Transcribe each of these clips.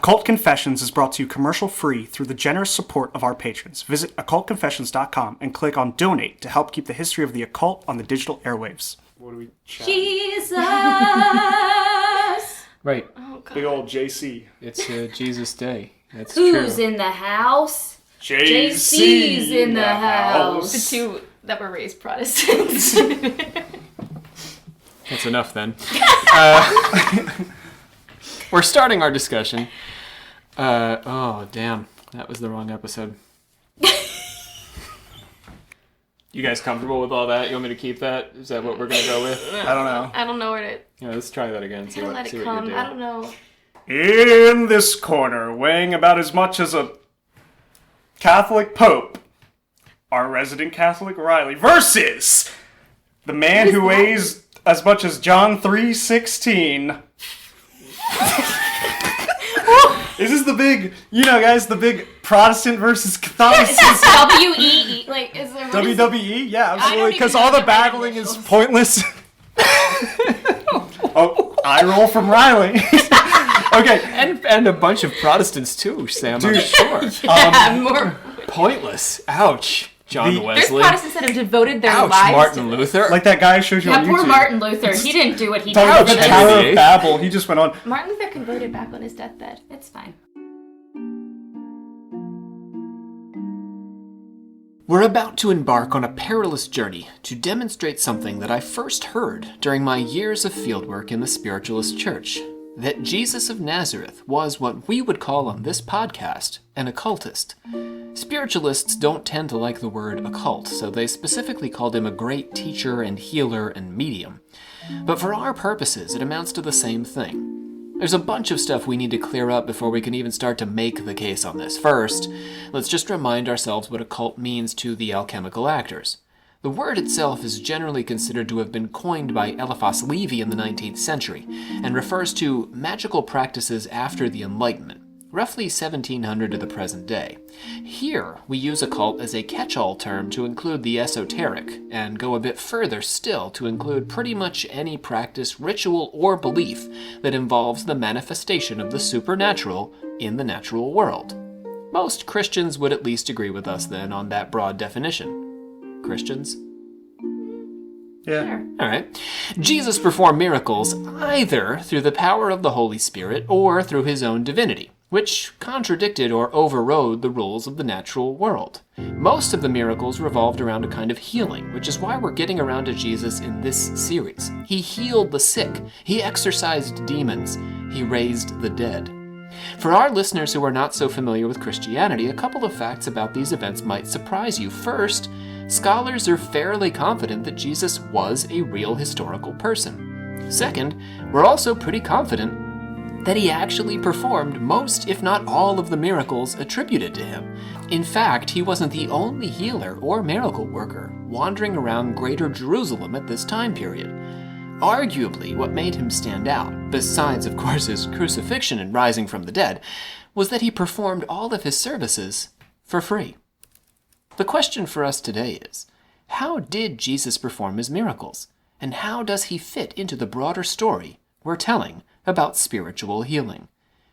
Occult Confessions is brought to you commercial-free through the generous support of our patrons. Visit occultconfessions.com and click on Donate to help keep the history of the occult on the digital airwaves. What do we chat? Jesus! Right. Oh, God. Big old JC. It's Jesus Day. That's Who's true. in the house? JC's in the house. The two that were raised Protestants. That's enough then. We're starting our discussion. Oh, damn. That was the wrong episode. You guys comfortable with all that? You want me to keep that? Is that what we're going to go with? I don't know. I don't know where to... Yeah, let's try that again. See Don't what, let see it what come. you do. I don't know. In this corner, weighing about as much as a Catholic Pope, our resident Catholic Riley, versus the man who weighs as much as John 3:16. Is this the big, guys, the big Protestant versus Catholicism? W-E-E. Like, is there... what is it? WWE? Yeah, absolutely, even because know all the the battling is initials. pointless. Oh, eye roll from Riley. Okay. And a bunch of Protestants too, Sam, I'm sure. Yeah, more... Pointless. Ouch. John The- There's Wesley. Protestants that have devoted their Ouch, lives Martin to Luther. Like that guy I showed you Yeah, on poor YouTube. Martin Luther. He didn't do what he Talking about did. the Ouch, Tower Henry. of Babel. He just went on. Martin Luther converted back on his deathbed. It's fine. We're about to embark on a perilous journey to demonstrate something that I first heard during my years of fieldwork in the Spiritualist Church. That Jesus of Nazareth was what we would call on this podcast an occultist. Spiritualists don't tend to like the word occult, so they specifically called him a great teacher and healer and medium. But for our purposes, it amounts to the same thing. There's a bunch of stuff we need to clear up before we can even start to make the case on this. First, let's just remind ourselves what occult means to the alchemical actors. The word itself is generally considered to have been coined by Eliphas Levi in the 19th century, and refers to magical practices after the Enlightenment, roughly 1700 to the present day. Here, we use occult as a catch-all term to include the esoteric, and go a bit further still to include pretty much any practice, ritual, or belief that involves the manifestation of the supernatural in the natural world. Most Christians would at least agree with us then on that broad definition. Christians? Yeah. Sure. All right. Jesus performed miracles either through the power of the Holy Spirit or through his own divinity, which contradicted or overrode the rules of the natural world. Most of the miracles revolved around a kind of healing, which is why we're getting around to Jesus in this series. He healed the sick, he exorcised demons, he raised the dead. For our listeners who are not so familiar with Christianity, a couple of facts about these events might surprise you. First, scholars are fairly confident that Jesus was a real historical person. Second, we're also pretty confident that he actually performed most, if not all, of the miracles attributed to him. In fact, he wasn't the only healer or miracle worker wandering around Greater Jerusalem at this time period. Arguably, what made him stand out, besides, of course, his crucifixion and rising from the dead, was that he performed all of his services for free. The question for us today is, how did Jesus perform his miracles? And how does he fit into the broader story we're telling about spiritual healing?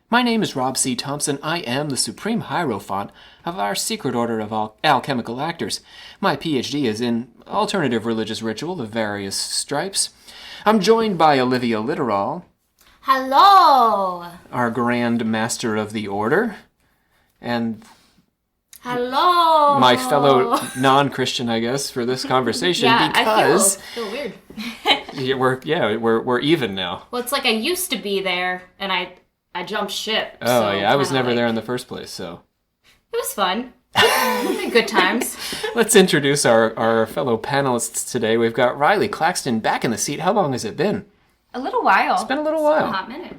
My name is Rob C. Thompson. I am the Supreme Hierophant of our secret order of alchemical actors. My PhD is in alternative religious ritual of various stripes. I'm joined by Olivia Litteral, Hello! our Grand Master of the Order, and Hello! my fellow non-Christian, I guess, for this conversation, because I feel weird. we're even now. Well, it's like I used to be there, and I jumped ship. Oh so yeah, I was kinda never there like- in the first place, so. It was fun. Good times. Let's introduce our fellow panelists today. We've got Riley Claxton back in the seat. How long has it been? A little while. It's been a little A while. hot minute.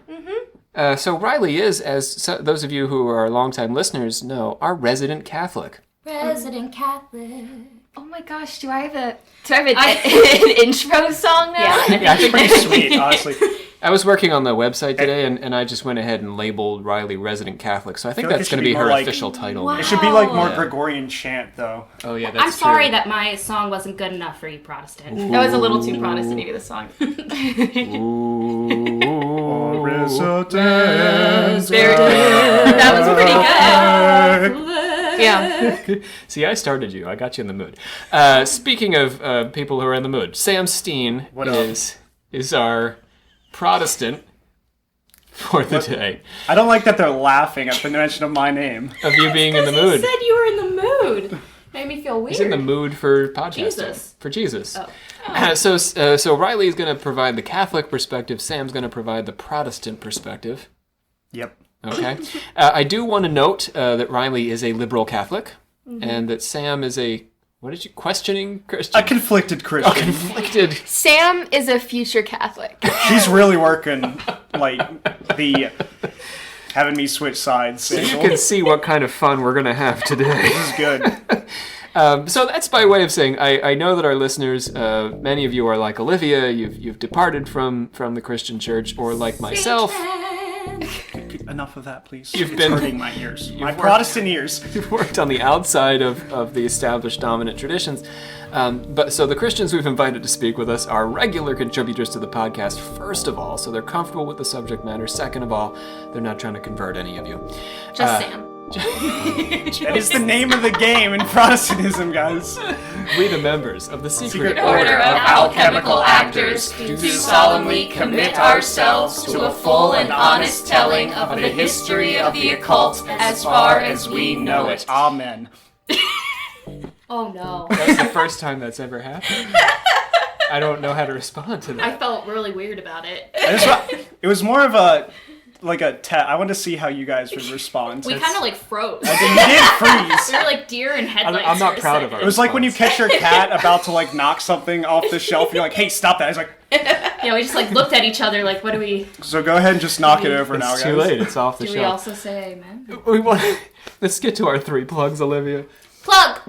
So Riley is, as those of you who are longtime listeners know, our resident Catholic. Resident Catholic. Oh my gosh, do I have an intro song now? Yeah, it's pretty sweet, honestly. I was working on the website today, and I just went ahead and labeled Riley resident Catholic, so I think feel like that's it going to should be be her more like- official title. Wow. It should be like more Yeah. Gregorian chant, though. Oh yeah, that's I'm sorry true. that my song wasn't good enough for you, Protestant. That was a little too Protestant-y to the song. Ooh. Resident Very Yeah. See, I started you. I got you in the mood. Speaking of people who are in the mood, Sam Steen is our Protestant for the day. I don't like that they're laughing at the mention of my name. Of you being in the You mood. said you were in the mood. Made me feel weird. He's in the mood for podcasting. Jesus. For Jesus. Oh. So Riley is going to provide the Catholic perspective. Sam's going to provide the Protestant perspective. Yep. Okay. I do want to note that Riley is a liberal Catholic, and that Sam is a, questioning Christian? A conflicted Christian. Conflicted. Sam is a future Catholic. She's really working, having me switch sides. So you can see what kind of fun we're going to have today. This is good. So that's by way of saying, I know that our listeners, many of you are like Olivia, you've departed from the Christian church, or like myself. Enough of that, please. You've It's been hurting my ears. My worked- Protestant ears. You've worked on the outside of the established dominant traditions. So the Christians we've invited to speak with us are regular contributors to the podcast, first of all, so they're comfortable with the subject matter. Second of all, they're not trying to convert any of you. Just Sam. That is the name of the game in Protestantism, guys. We, the members of the secret Order of alchemical actors, do solemnly commit ourselves to a full and honest telling of the history of the occult as far as we know it. Amen. Oh no. That's the first time that's ever happened. I don't know how to respond to that. I felt really weird about it. It was more of a I wanted to see how you guys would respond. We kind of froze. You did freeze. We were like deer in headlights. I'm not for a proud of second. our It was like when you catch your cat about to knock something off the shelf. You're like, hey, stop that. It's like, Yeah, we just looked at each other like, what do we... so go ahead and just knock it over now, It's guys. too late. It's off the Do we shelf. also say amen? Let's get to our 3 plugs, Olivia. Plug!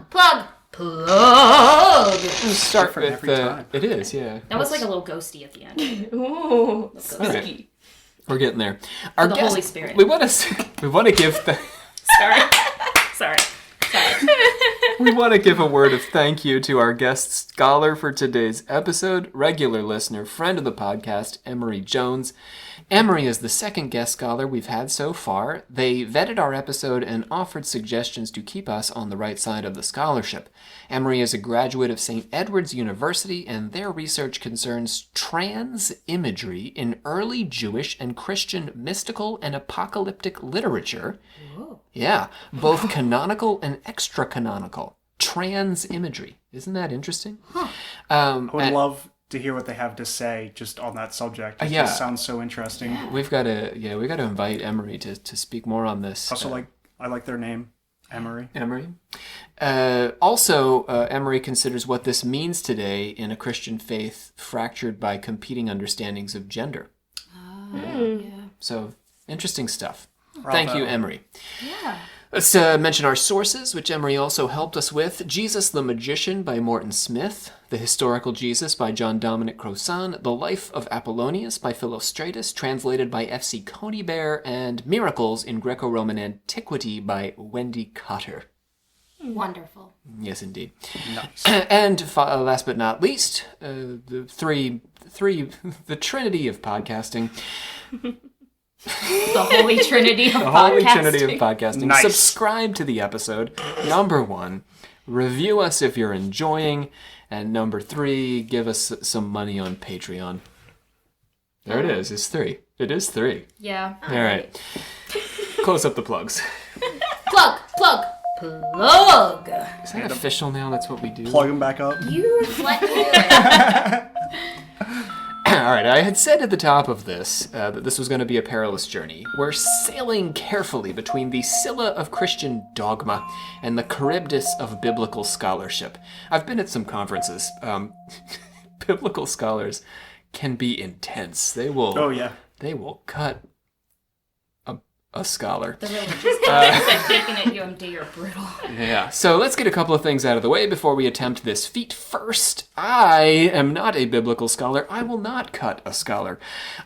Let's start different with every time. it is, yeah. That was like a little ghosty at the end. Ooh. All right. We're getting there. The Holy Spirit. We want to give Sorry. we want to give a word of thank you to our guest scholar for today's episode, regular listener, friend of the podcast, Emery Jones. Emery is the second guest scholar we've had so far. They vetted our episode and offered suggestions to keep us on the right side of the scholarship. Emery is a graduate of St. Edward's University, and their research concerns trans imagery in early Jewish and Christian mystical and apocalyptic literature. Whoa. Yeah, both canonical and extra-canonical. Trans imagery. Isn't that interesting? Huh. I would love to hear what they have to say just on that subject. It yeah. just sounds so interesting. We've got to invite Emery to speak more on this. Also, I like their name, Emery. Emery. Also, Emery considers what this means today in a Christian faith fractured by competing understandings of gender. Yeah. So, interesting stuff. Bravo. Thank you, Emery. Yeah. Let's mention our sources, which Emery also helped us with. Jesus the Magician by Morton Smith, The Historical Jesus by John Dominic Crossan, The Life of Apollonius by Philostratus, translated by F.C. Conybeare, and Miracles in Greco-Roman Antiquity by Wendy Cotter. Wonderful. Yes, indeed. Nice. And last but not least, the Trinity of podcasting. The Holy Trinity of The podcasting. Holy Trinity of podcasting. Nice. Subscribe to the episode. Number 1, review us if you're enjoying. And number 3, give us some money on Patreon. There it is. It's 3. It is 3. Yeah. All right. Close up the plugs. Plug! Is that official now? That's what we do? Plug them back up. You let me All right, I had said at the top of this that this was going to be a perilous journey. We're sailing carefully between the Scylla of Christian dogma and the Charybdis of biblical scholarship. I've been at some conferences. Biblical scholars can be intense. They will. Oh, yeah. They will cut a scholar. The religious guys taking at UMD are brutal. Yeah, so let's get a couple of things out of the way before we attempt this feat. First, I am not a biblical scholar. I will not cut a scholar.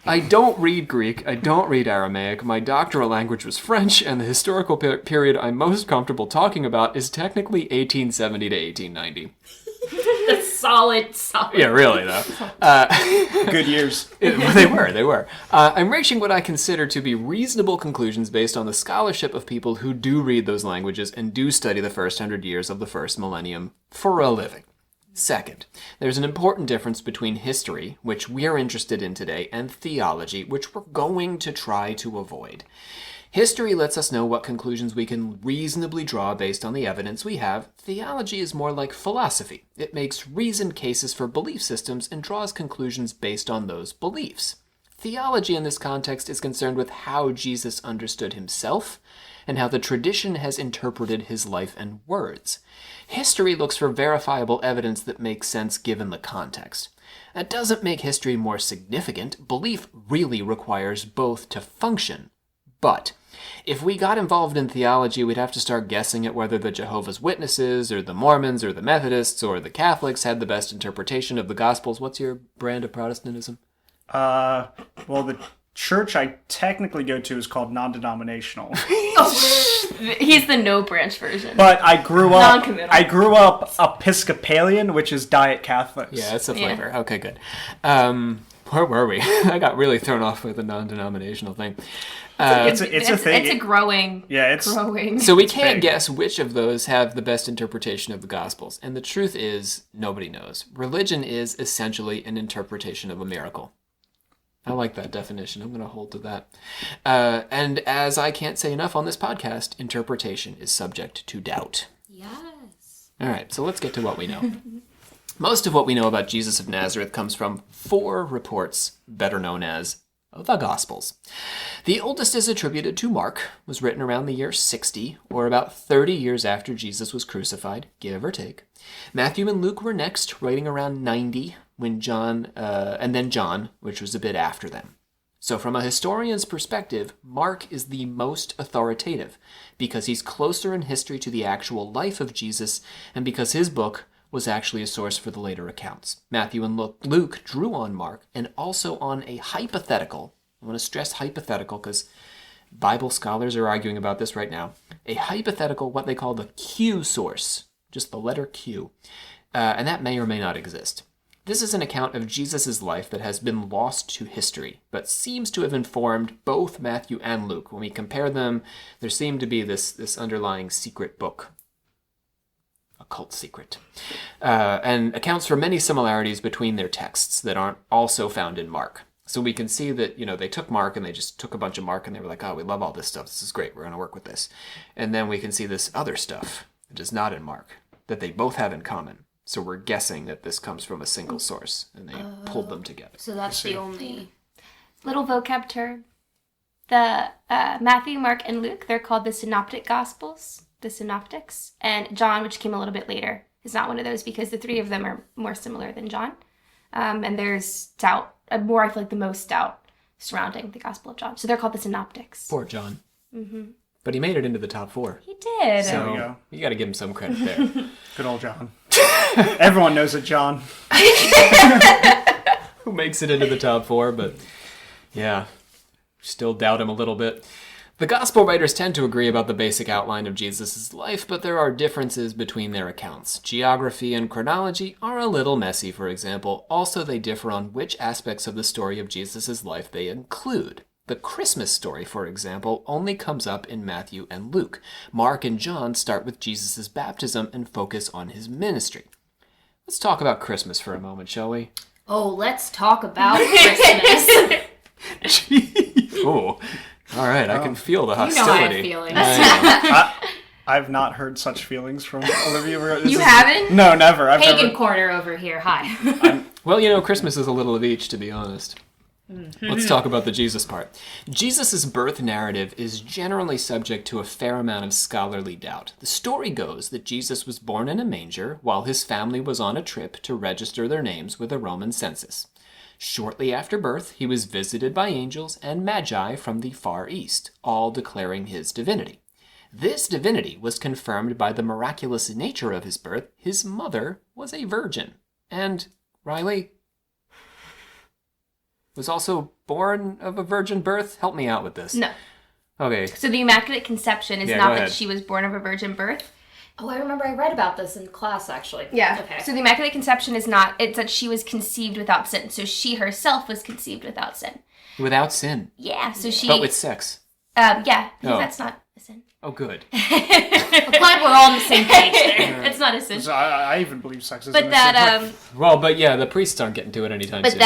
I don't read Greek. I don't read Aramaic. My doctoral language was French, and the historical period I'm most comfortable talking about is technically 1870 to 1890. That's solid. Yeah, really, though. Good years. They were. I'm reaching what I consider to be reasonable conclusions based on the scholarship of people who do read those languages and do study the first 100 years of the first millennium for a living. Second, there's an important difference between history, which we're interested in today, and theology, which we're going to try to avoid. History lets us know what conclusions we can reasonably draw based on the evidence we have. Theology is more like philosophy. It makes reasoned cases for belief systems and draws conclusions based on those beliefs. Theology in this context is concerned with how Jesus understood himself and how the tradition has interpreted his life and words. History looks for verifiable evidence that makes sense given the context. That doesn't make history more significant. Belief really requires both to function. But if we got involved in theology, we'd have to start guessing at whether the Jehovah's Witnesses or the Mormons or the Methodists or the Catholics had the best interpretation of the Gospels. What's your brand of Protestantism? Well, the church I technically go to is called non-denominational. He's the no branch version. But I grew up Non-committal. Episcopalian, which is Diet Catholics. Yeah, that's the flavor. Yeah. Okay, good. Where were we? I got really thrown off with the non-denominational thing. It's a thing. It's a growing. Yeah, it's growing. So we can't guess which of those have the best interpretation of the Gospels. And the truth is, nobody knows. Religion is essentially an interpretation of a miracle. I like that definition. I'm going to hold to that. And as I can't say enough on this podcast, interpretation is subject to doubt. Yes. All right, so let's get to what we know. Most of what we know about Jesus of Nazareth comes from 4 reports, better known as the Gospels. The oldest is attributed to Mark, was written around the year 60, or about 30 years after Jesus was crucified, give or take. Matthew and Luke were next, writing around 90, when and then John, which was a bit after them. So from a historian's perspective, Mark is the most authoritative, because he's closer in history to the actual life of Jesus, and because his book was actually a source for the later accounts. Matthew and Luke drew on Mark, and also on a hypothetical, I want to stress hypothetical because Bible scholars are arguing about this right now, a hypothetical, what they call the Q source, just the letter Q, and that may or may not exist. This is an account of Jesus' life that has been lost to history, but seems to have informed both Matthew and Luke. When we compare them, there seemed to be this underlying secret book, a cult secret, and accounts for many similarities between their texts that aren't also found in Mark. So we can see that, they took Mark and they just took a bunch of Mark and they were like, oh, we love all this stuff. This is great. We're going to work with this. And then we can see this other stuff that is not in Mark that they both have in common. So we're guessing that this comes from a single source, and they pulled them together. So that's the only little vocab term. The Matthew, Mark, and Luke, they're called the Synoptic Gospels, the Synoptics. And John, which came a little bit later, is not one of those because the 3 of them are more similar than John. And there's doubt, I feel like the most doubt surrounding the Gospel of John. So they're called the Synoptics. Poor John. Mm-hmm. But he made it into the top 4. He did. There we go. You got to give him some credit there. Good old John. Everyone knows it, John. Who makes it into the top 4, but yeah, still doubt him a little bit. The gospel writers tend to agree about the basic outline of Jesus' life, but there are differences between their accounts. Geography and chronology are a little messy, for example. Also, they differ on which aspects of the story of Jesus' life they include. The Christmas story, for example, only comes up in Matthew and Luke. Mark and John start with Jesus' baptism and focus on his ministry. Let's talk about Christmas for a moment, shall we? Oh, let's talk about Christmas. Oh, all right. I can feel the hostility. You know I have feelings. I've not heard such feelings from Olivia. You haven't? No, never. Pagan corner over here. Hi. Well, Christmas is a little of each, to be honest. Let's talk about the Jesus part. Jesus' birth narrative is generally subject to a fair amount of scholarly doubt. The story goes that Jesus was born in a manger while his family was on a trip to register their names with a Roman census. Shortly after birth, he was visited by angels and magi from the Far East, all declaring his divinity. This divinity was confirmed by the miraculous nature of his birth. His mother was a virgin. And, Riley, was also born of a virgin birth? Help me out with this. No. Okay. So the Immaculate Conception is Yeah, not go that ahead. she was born of a virgin birth. Oh, I remember I read about this in class, actually. Yeah. Okay. So the Immaculate Conception is not, it's that she was conceived without sin. So she herself was conceived without sin. Without sin. Yeah, so she... But with sex. Yeah, Oh. that's not a sin. Oh, good. I'm glad we're all on the same page there. It's not a sin. So I even believe sex is But that, Well, but yeah, the priests aren't getting to it anytime but soon.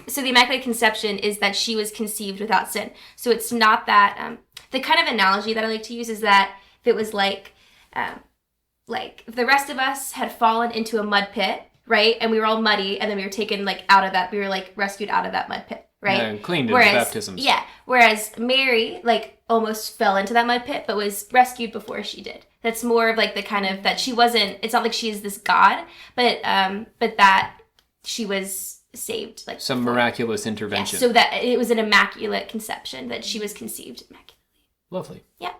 so the Immaculate Conception is that she was conceived without sin. So it's not that, the kind of analogy that I like to use is that if it was like if the rest of us had fallen into a mud pit, right? And we were all muddy, and then we were taken out of that, we were rescued out of that mud pit, right? Yeah, and cleaned in baptisms. Yeah. Whereas Mary, almost fell into that mud pit, but was rescued before she did. That's more of the kind of that she wasn't, it's not like she is this God, but that she was saved. Some miraculous intervention. Yeah, so that it was an immaculate conception, that she was conceived immaculately. Lovely. Yeah.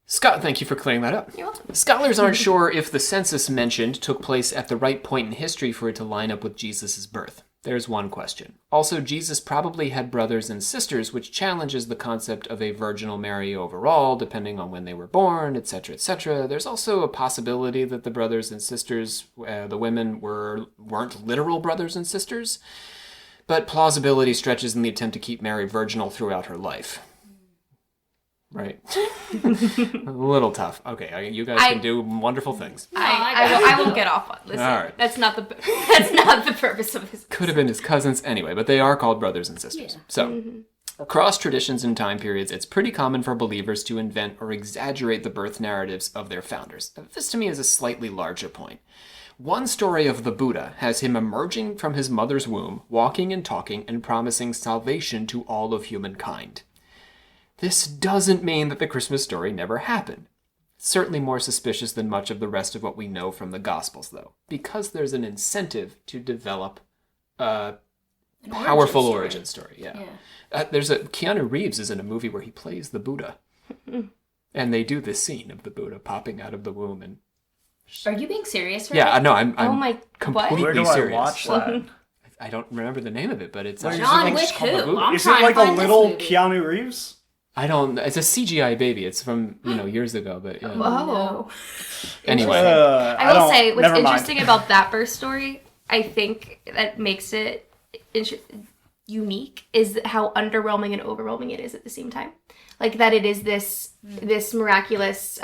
Scott, thank you for clearing that up. You're welcome. Scholars aren't sure if the census mentioned took place at the right point in history for it to line up with Jesus' birth. There's one question. Also, Jesus probably had brothers and sisters, which challenges the concept of a virginal Mary overall, depending on when they were born, etc., etc. There's also a possibility that the brothers and sisters, the women, weren't literal brothers and sisters, but plausibility stretches in the attempt to keep Mary virginal throughout her life. Right. A little tough. Okay, you guys can do wonderful things. I won't get off on this. All right. That's not the purpose of this. Could have been his cousins anyway, but they are called brothers and sisters. Yeah. So, across traditions and time periods, it's pretty common for believers to invent or exaggerate the birth narratives of their founders. This to me is a slightly larger point. One story of the Buddha has him emerging from his mother's womb, walking and talking, and promising salvation to all of humankind. This doesn't mean that the Christmas story never happened. It's certainly more suspicious than much of the rest of what we know from the Gospels, though, because there's an incentive to develop a powerful origin story. Yeah. Keanu Reeves is in a movie where he plays the Buddha, and they do this scene of the Buddha popping out of the womb. And are you being serious? Right? Yeah, no, I'm what? completely Where do serious. I watch that? I don't remember the name of it, but it's John Wick who? Is it like a little Keanu Reeves? It's a CGI baby. It's from, years ago, but yeah. Oh. Anyway. I will say, what's interesting about that birth story, I think that makes it unique, is how underwhelming and overwhelming it is at the same time. That it is this miraculous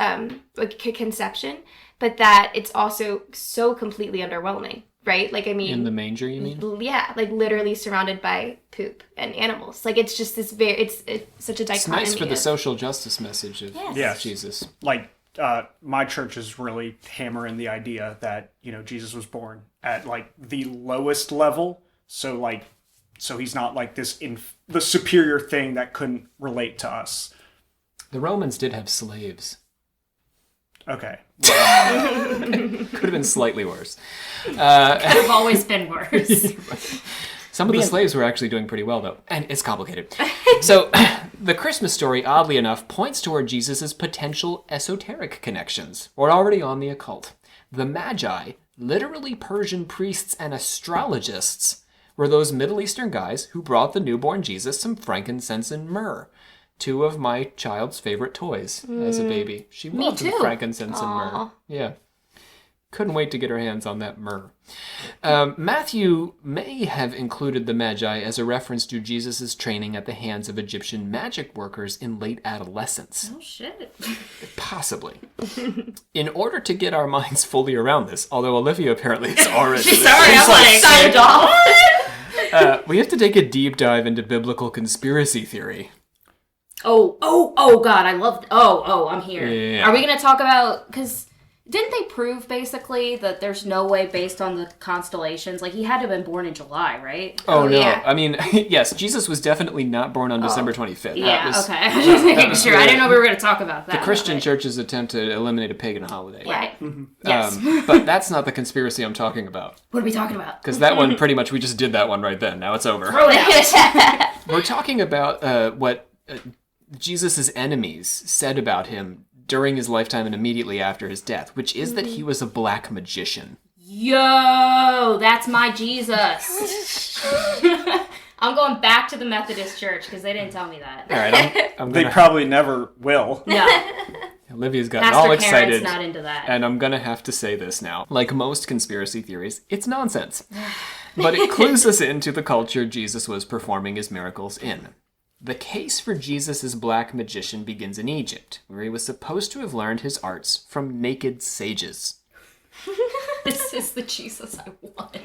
conception, but that it's also so completely underwhelming. Right? In the manger, you mean? Yeah, literally surrounded by poop and animals. It's just this it's such a dichotomy. It's nice for the social justice message of Yes. Jesus. My church is really hammering the idea that, Jesus was born at, the lowest level. So, he's not, the superior thing that couldn't relate to us. The Romans did have slaves. Okay. Could have been slightly worse. Could have always been worse. Some of the slaves were actually doing pretty well, though. And it's complicated. So, the Christmas story, oddly enough, points toward Jesus' potential esoteric connections. We're already on the occult. The Magi, literally Persian priests and astrologists, were those Middle Eastern guys who brought the newborn Jesus some frankincense and myrrh. Two of my child's favorite toys as a baby. She loved the frankincense and myrrh. Yeah. Couldn't wait to get her hands on that myrrh. Matthew may have included the Magi as a reference to Jesus' training at the hands of Egyptian magic workers in late adolescence. Oh, shit. Possibly. In order to get our minds fully around this, although Olivia apparently is already... signed off. We have to take a deep dive into biblical conspiracy theory. Oh, God, I loved... I'm here. Yeah. Are we going to talk about... Because didn't they prove, basically, that there's no way based on the constellations? He had to have been born in July, right? Oh, no. Yeah. I mean, yes, Jesus was definitely not born on December 25th. Yeah, okay. I was just making sure. I didn't know we were going to talk about that. The Christian church's attempt to eliminate a pagan holiday. Right. Yes. But that's not the conspiracy I'm talking about. What are we talking about? Because that one, pretty much, we just did that one right then. Now it's over. Throw it out. We're talking about what Jesus' enemies said about him during his lifetime and immediately after his death, which is that he was a black magician. Yo, that's my Jesus. I'm going back to the Methodist church because they didn't tell me that. All right, I'm They gonna... probably never will. No. Olivia's gotten Master all Karen's excited. not into that. And I'm gonna have to say this now. Like most conspiracy theories, it's nonsense. But it clues us into the culture Jesus was performing his miracles in. The case for Jesus' black magician begins in Egypt, where he was supposed to have learned his arts from naked sages. This is the Jesus I want.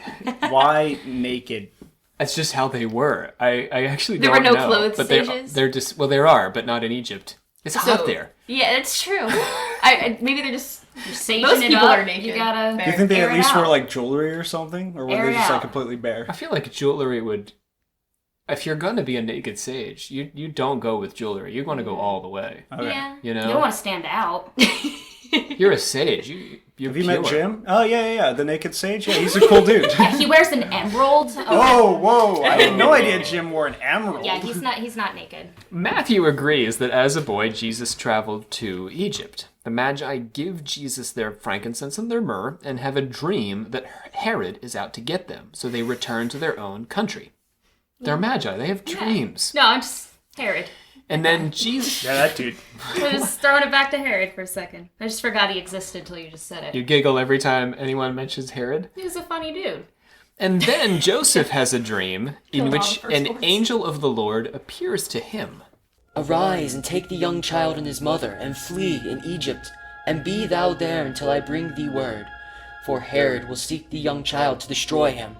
Why naked? That's just how they were. I actually There don't know. were no clothes but sages? they're just, well, there are, but not in Egypt. It's hot there. Yeah, it's true. Maybe they're just... You're saging Most it people up. are naked. You gotta. Do you think they air at it least out. wore like jewelry or something? Or were Air they it just like out. completely bare? I feel like jewelry would... If you're gonna be a naked sage, you don't go with jewelry. You want to go all the way. Okay. Yeah. You know? You don't want to stand out. You're a sage. You're Have you pure. met Jim? Oh, yeah. The naked sage? Yeah, he's a cool dude. He wears an emerald. Whoa. I had no idea Jim wore an emerald. Yeah, he's not naked. Matthew agrees that as a boy, Jesus traveled to Egypt. The Magi give Jesus their frankincense and their myrrh and have a dream that Herod is out to get them, so they return to their own country. They're Magi. They have dreams. No, I'm just Herod. And then Jesus... Yeah, that dude. I'm just throwing it back to Herod for a second. I just forgot he existed until you just said it. You giggle every time anyone mentions Herod. He was a funny dude. And then Joseph has a dream in Killed all which the firstborns. an angel of the Lord appears to him. Arise and take the young child and his mother, and flee in Egypt, and be thou there until I bring thee word. For Herod will seek the young child to destroy him.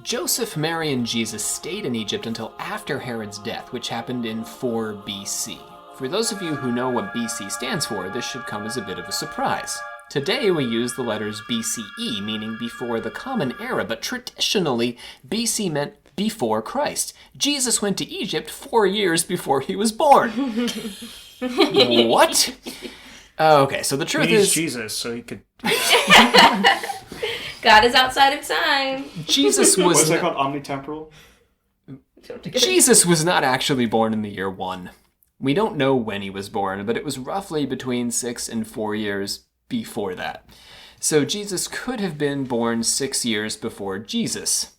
Joseph, Mary, and Jesus stayed in Egypt until after Herod's death, which happened in 4 BC. For those of you who know what BC stands for, this should come as a bit of a surprise. Today we use the letters BCE, meaning before the Common Era, but traditionally BC meant before Christ. Jesus went to Egypt 4 years before he was born. What? Okay, so the truth He's is... Jesus, so he could... God is outside of time. Jesus was... What's that called? Omnitemporal? Jesus was not actually born in the year 1. We don't know when he was born, but it was roughly between 6 and 4 years before that. So Jesus could have been born 6 years before Jesus.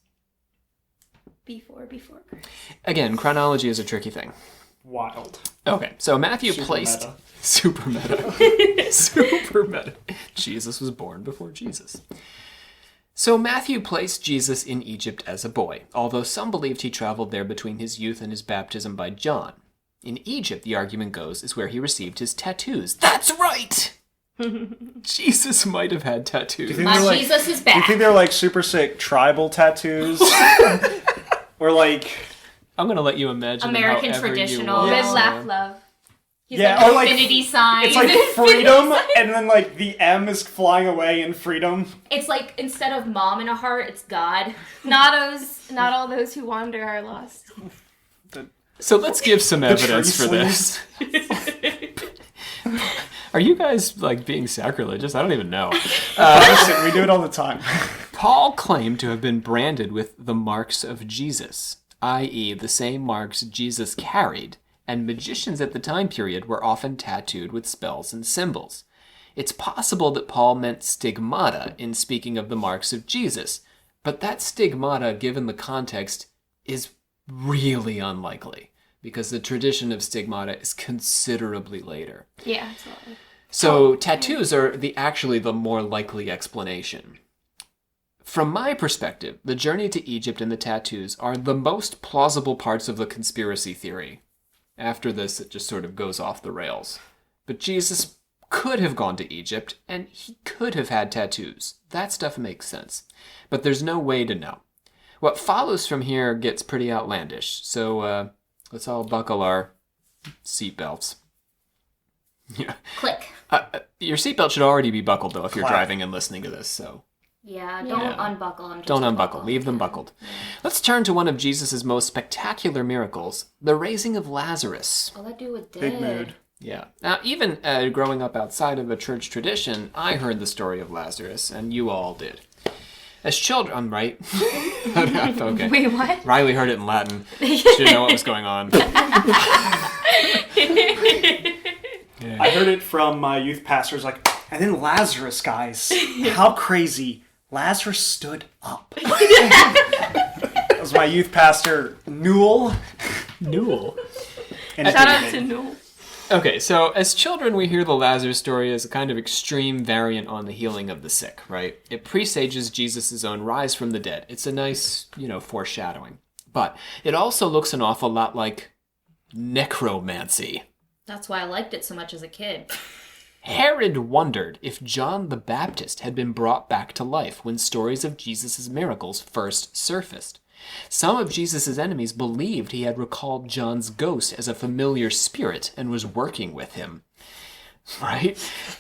Before Christ. Again, chronology is a tricky thing. Wild. Okay, so Matthew Super placed... meta. Super meta. Super meta. Jesus was born before Jesus. So Matthew placed Jesus in Egypt as a boy, although some believed he traveled there between his youth and his baptism by John. In Egypt, the argument goes, is where he received his tattoos. That's right! Jesus might have had tattoos. My Jesus is Do you back. think they're like super sick tribal tattoos? Or like... I'm going to let you imagine American however traditional. You Live, want. laugh, love. He's Yeah, like or like- infinity sign. It's like freedom, and then like the M is flying away in freedom. It's like instead of mom in a heart, it's God. Not all those who wander are lost. So let's give some evidence tree for this. Are you guys like being sacrilegious? I don't even know. Listen, we do it all the time. Paul claimed to have been branded with the marks of Jesus, i.e. the same marks Jesus carried, and magicians at the time period were often tattooed with spells and symbols. It's possible that Paul meant stigmata in speaking of the marks of Jesus, but that stigmata, given the context, is really unlikely, because the tradition of stigmata is considerably later. Yeah, absolutely. So tattoos are actually the more likely explanation. From my perspective, the journey to Egypt and the tattoos are the most plausible parts of the conspiracy theory. After this, it just sort of goes off the rails. But Jesus could have gone to Egypt, and he could have had tattoos. That stuff makes sense. But there's no way to know. What follows from here gets pretty outlandish, so let's all buckle our seatbelts. Yeah. Click. Your seatbelt should already be buckled, though, if you're Clap. driving and listening to this, so... Yeah, don't Yeah. unbuckle them. Don't unbuckle. Leave them buckled. Let's turn to one of Jesus' most spectacular miracles, the raising of Lazarus. All that do with dead. Big mood. Yeah. Now, even growing up outside of a church tradition, I heard the story of Lazarus, and you all did. As children... I'm right. Okay. Wait, what? Riley heard it in Latin. She didn't know what was going on. I heard it from my youth pastors, like, and then Lazarus, guys. How crazy. Lazarus stood up. That was my youth pastor, Newell. Newell. And Shout out David. to Noel. Okay, so as children, we hear the Lazarus story as a kind of extreme variant on the healing of the sick, right? It presages Jesus' own rise from the dead. It's a nice, foreshadowing. But it also looks an awful lot like necromancy. That's why I liked it so much as a kid. Herod wondered if John the Baptist had been brought back to life when stories of Jesus' miracles first surfaced. Some of Jesus' enemies believed he had recalled John's ghost as a familiar spirit and was working with him. Right?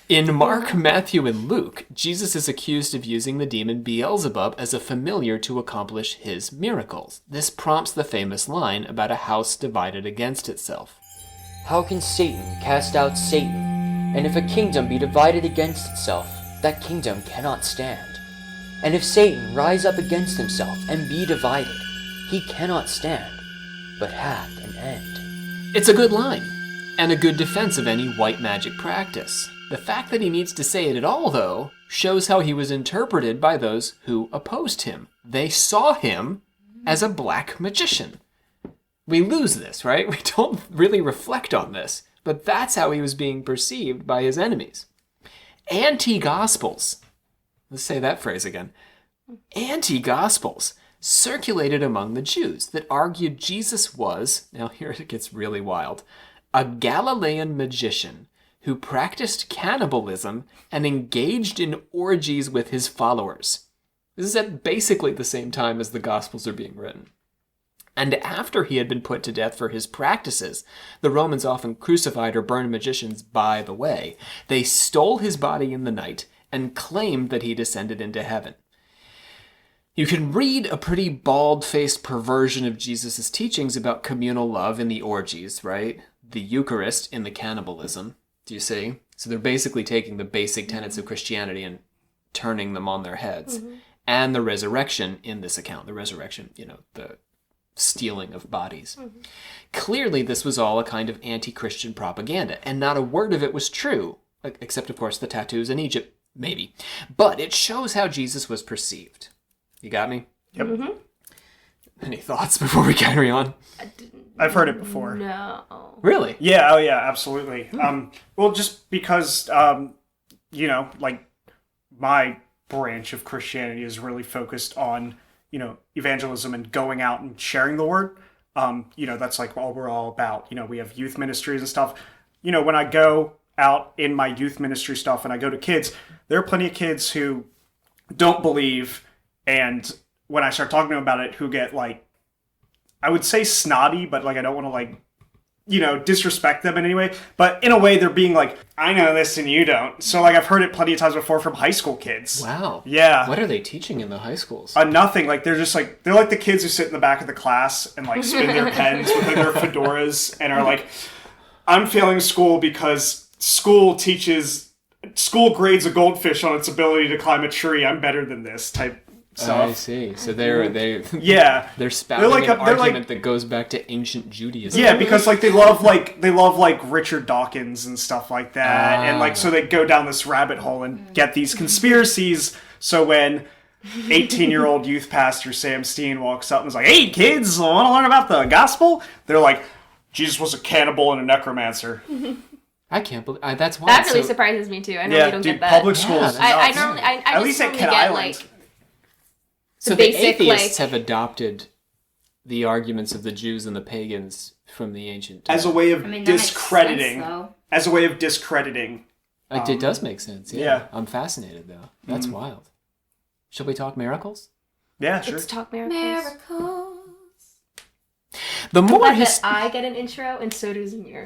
In Mark, Matthew, and Luke, Jesus is accused of using the demon Beelzebub as a familiar to accomplish his miracles. This prompts the famous line about a house divided against itself. How can Satan cast out Satan? And if a kingdom be divided against itself, that kingdom cannot stand. And if Satan rise up against himself and be divided, he cannot stand, but hath an end. It's a good line, and a good defense of any white magic practice. The fact that he needs to say it at all, though, shows how he was interpreted by those who opposed him. They saw him as a black magician. We lose this, right? We don't really reflect on this, but that's how he was being perceived by his enemies. Anti-gospels, let's say that phrase again, anti-gospels circulated among the Jews that argued Jesus was, now here it gets really wild, a Galilean magician who practiced cannibalism and engaged in orgies with his followers. This is at basically the same time as the Gospels are being written. And after he had been put to death for his practices, the Romans often crucified or burned magicians by the way. They stole his body in the night and claimed that he descended into heaven. You can read a pretty bald-faced perversion of Jesus' teachings about communal love in the orgies, right? The Eucharist in the cannibalism. Do you see? So they're basically taking the basic tenets of Christianity and turning them on their heads. Mm-hmm. And the resurrection in this account. The resurrection, the stealing of bodies. Mm-hmm. Clearly, this was all a kind of anti-Christian propaganda, and not a word of it was true, except, of course, the tattoos in Egypt, maybe. But it shows how Jesus was perceived. You got me? Yep. Mm-hmm. Any thoughts before we carry on? I've heard it before. No. Really? Yeah, oh yeah, absolutely. Well, just because, my branch of Christianity is really focused on, evangelism and going out and sharing the word. That's like all we're all about. We have youth ministries and stuff. When I go out in my youth ministry stuff and I go to kids, there are plenty of kids who don't believe, and when I start talking to them about it, who get I would say snotty, but I don't want to disrespect them in any way. But in a way, they're being I know this and you don't. So I've heard it plenty of times before from high school kids. Wow. Yeah. What are they teaching in the high schools? Nothing. They're just they're like the kids who sit in the back of the class and spin their pens with their fedoras and are I'm failing school because school grades a goldfish on its ability to climb a tree. I'm better than this type stuff. I see. So they're yeah, they're spouting an argument that goes back to ancient Judaism. Yeah, because they love Richard Dawkins and stuff like that, and so they go down this rabbit hole and get these conspiracies. So when 18-year-old youth pastor Sam Steen walks up and is like, "Hey kids, want to learn about the gospel?" They're like, "Jesus was a cannibal and a necromancer." I can't believe that's why. That really surprises me too. I normally don't get that. Public schools. I at least just at Kent get Island. So the atheists have adopted the arguments of the Jews and the pagans from the ancient times. As a way of discrediting. Sense, it does make sense, yeah. I'm fascinated, though. That's wild. Shall we talk miracles? Yeah, sure. Let's talk miracles. The more I get an intro, and so does Amir.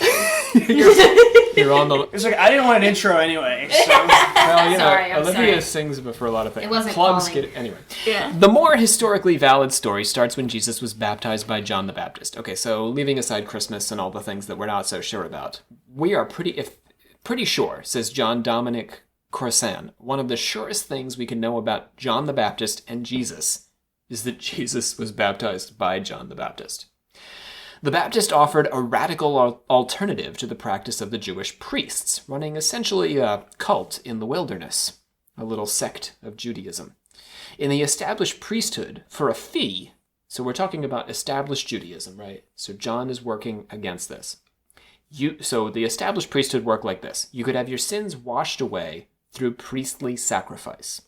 You're on the... It's I didn't want an intro anyway, so... Well, Sorry, I'm Olivia sorry. sings for a lot of things. It wasn't Plugs calling. get... Anyway. Yeah. The more historically valid story starts when Jesus was baptized by John the Baptist. Okay, so leaving aside Christmas and all the things that we're not so sure about, we are pretty sure, says John Dominic Crossan, one of the surest things we can know about John the Baptist and Jesus is that Jesus was baptized by John the Baptist. The Baptist offered a radical alternative to the practice of the Jewish priests, running essentially a cult in the wilderness, a little sect of Judaism. In the established priesthood, for a fee, so we're talking about established Judaism, right? So John is working against this. So the established priesthood worked like this. You could have your sins washed away through priestly sacrifice.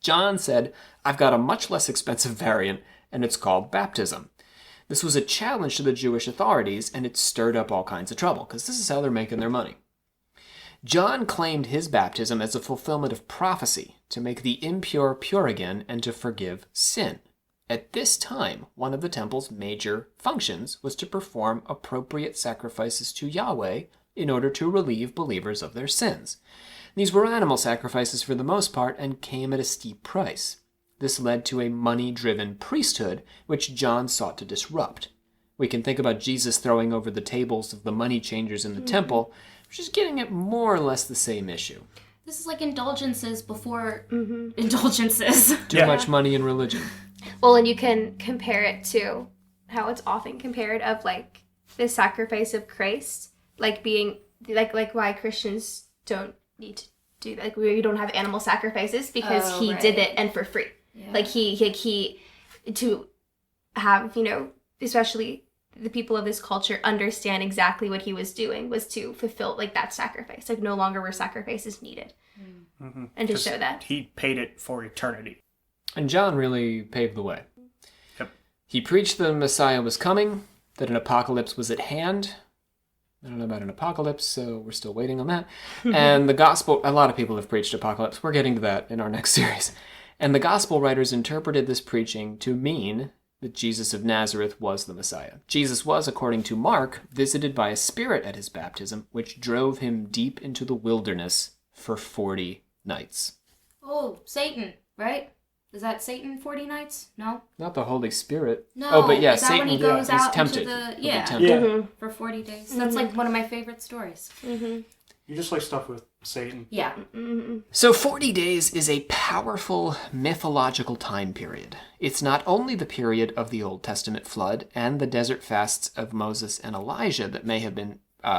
John said, I've got a much less expensive variant, and it's called baptism. This was a challenge to the Jewish authorities, and it stirred up all kinds of trouble, because this is how they're making their money. John claimed his baptism as a fulfillment of prophecy, to make the impure pure again and to forgive sin. At this time, one of the temple's major functions was to perform appropriate sacrifices to Yahweh in order to relieve believers of their sins. These were animal sacrifices for the most part and came at a steep price. This led to a money-driven priesthood, which John sought to disrupt. We can think about Jesus throwing over the tables of the money changers in the temple, which is getting at more or less the same issue. This is like indulgences before indulgences. Too much money in religion. Well, and you can compare it to how it's often compared of like the sacrifice of Christ, like being like why Christians don't need to do that. Like we don't have animal sacrifices because he did it and for free. Yeah. Like he to have, especially the people of this culture understand exactly what he was doing was to fulfill like that sacrifice. Like no longer were sacrifices needed. Mm-hmm. And to show that he paid it for eternity. And John really paved the way. Yep. He preached the Messiah was coming, that an apocalypse was at hand. I don't know about an apocalypse, so we're still waiting on that. And the gospel, a lot of people have preached apocalypse. We're getting to that in our next series. And the gospel writers interpreted this preaching to mean that Jesus of Nazareth was the Messiah. Jesus was, according to Mark, visited by a spirit at his baptism, which drove him deep into the wilderness for 40 nights. Oh, Satan, right? Is that Satan 40 nights? No? Not the Holy Spirit. No. Oh, but yeah, is that Satan when he goes out tempted. into for 40 days. That's like one of my favorite stories. You just like stuff with Satan. Yeah. So 40 days is a powerful mythological time period. It's not only the period of the Old Testament flood and the desert fasts of Moses and Elijah that may have been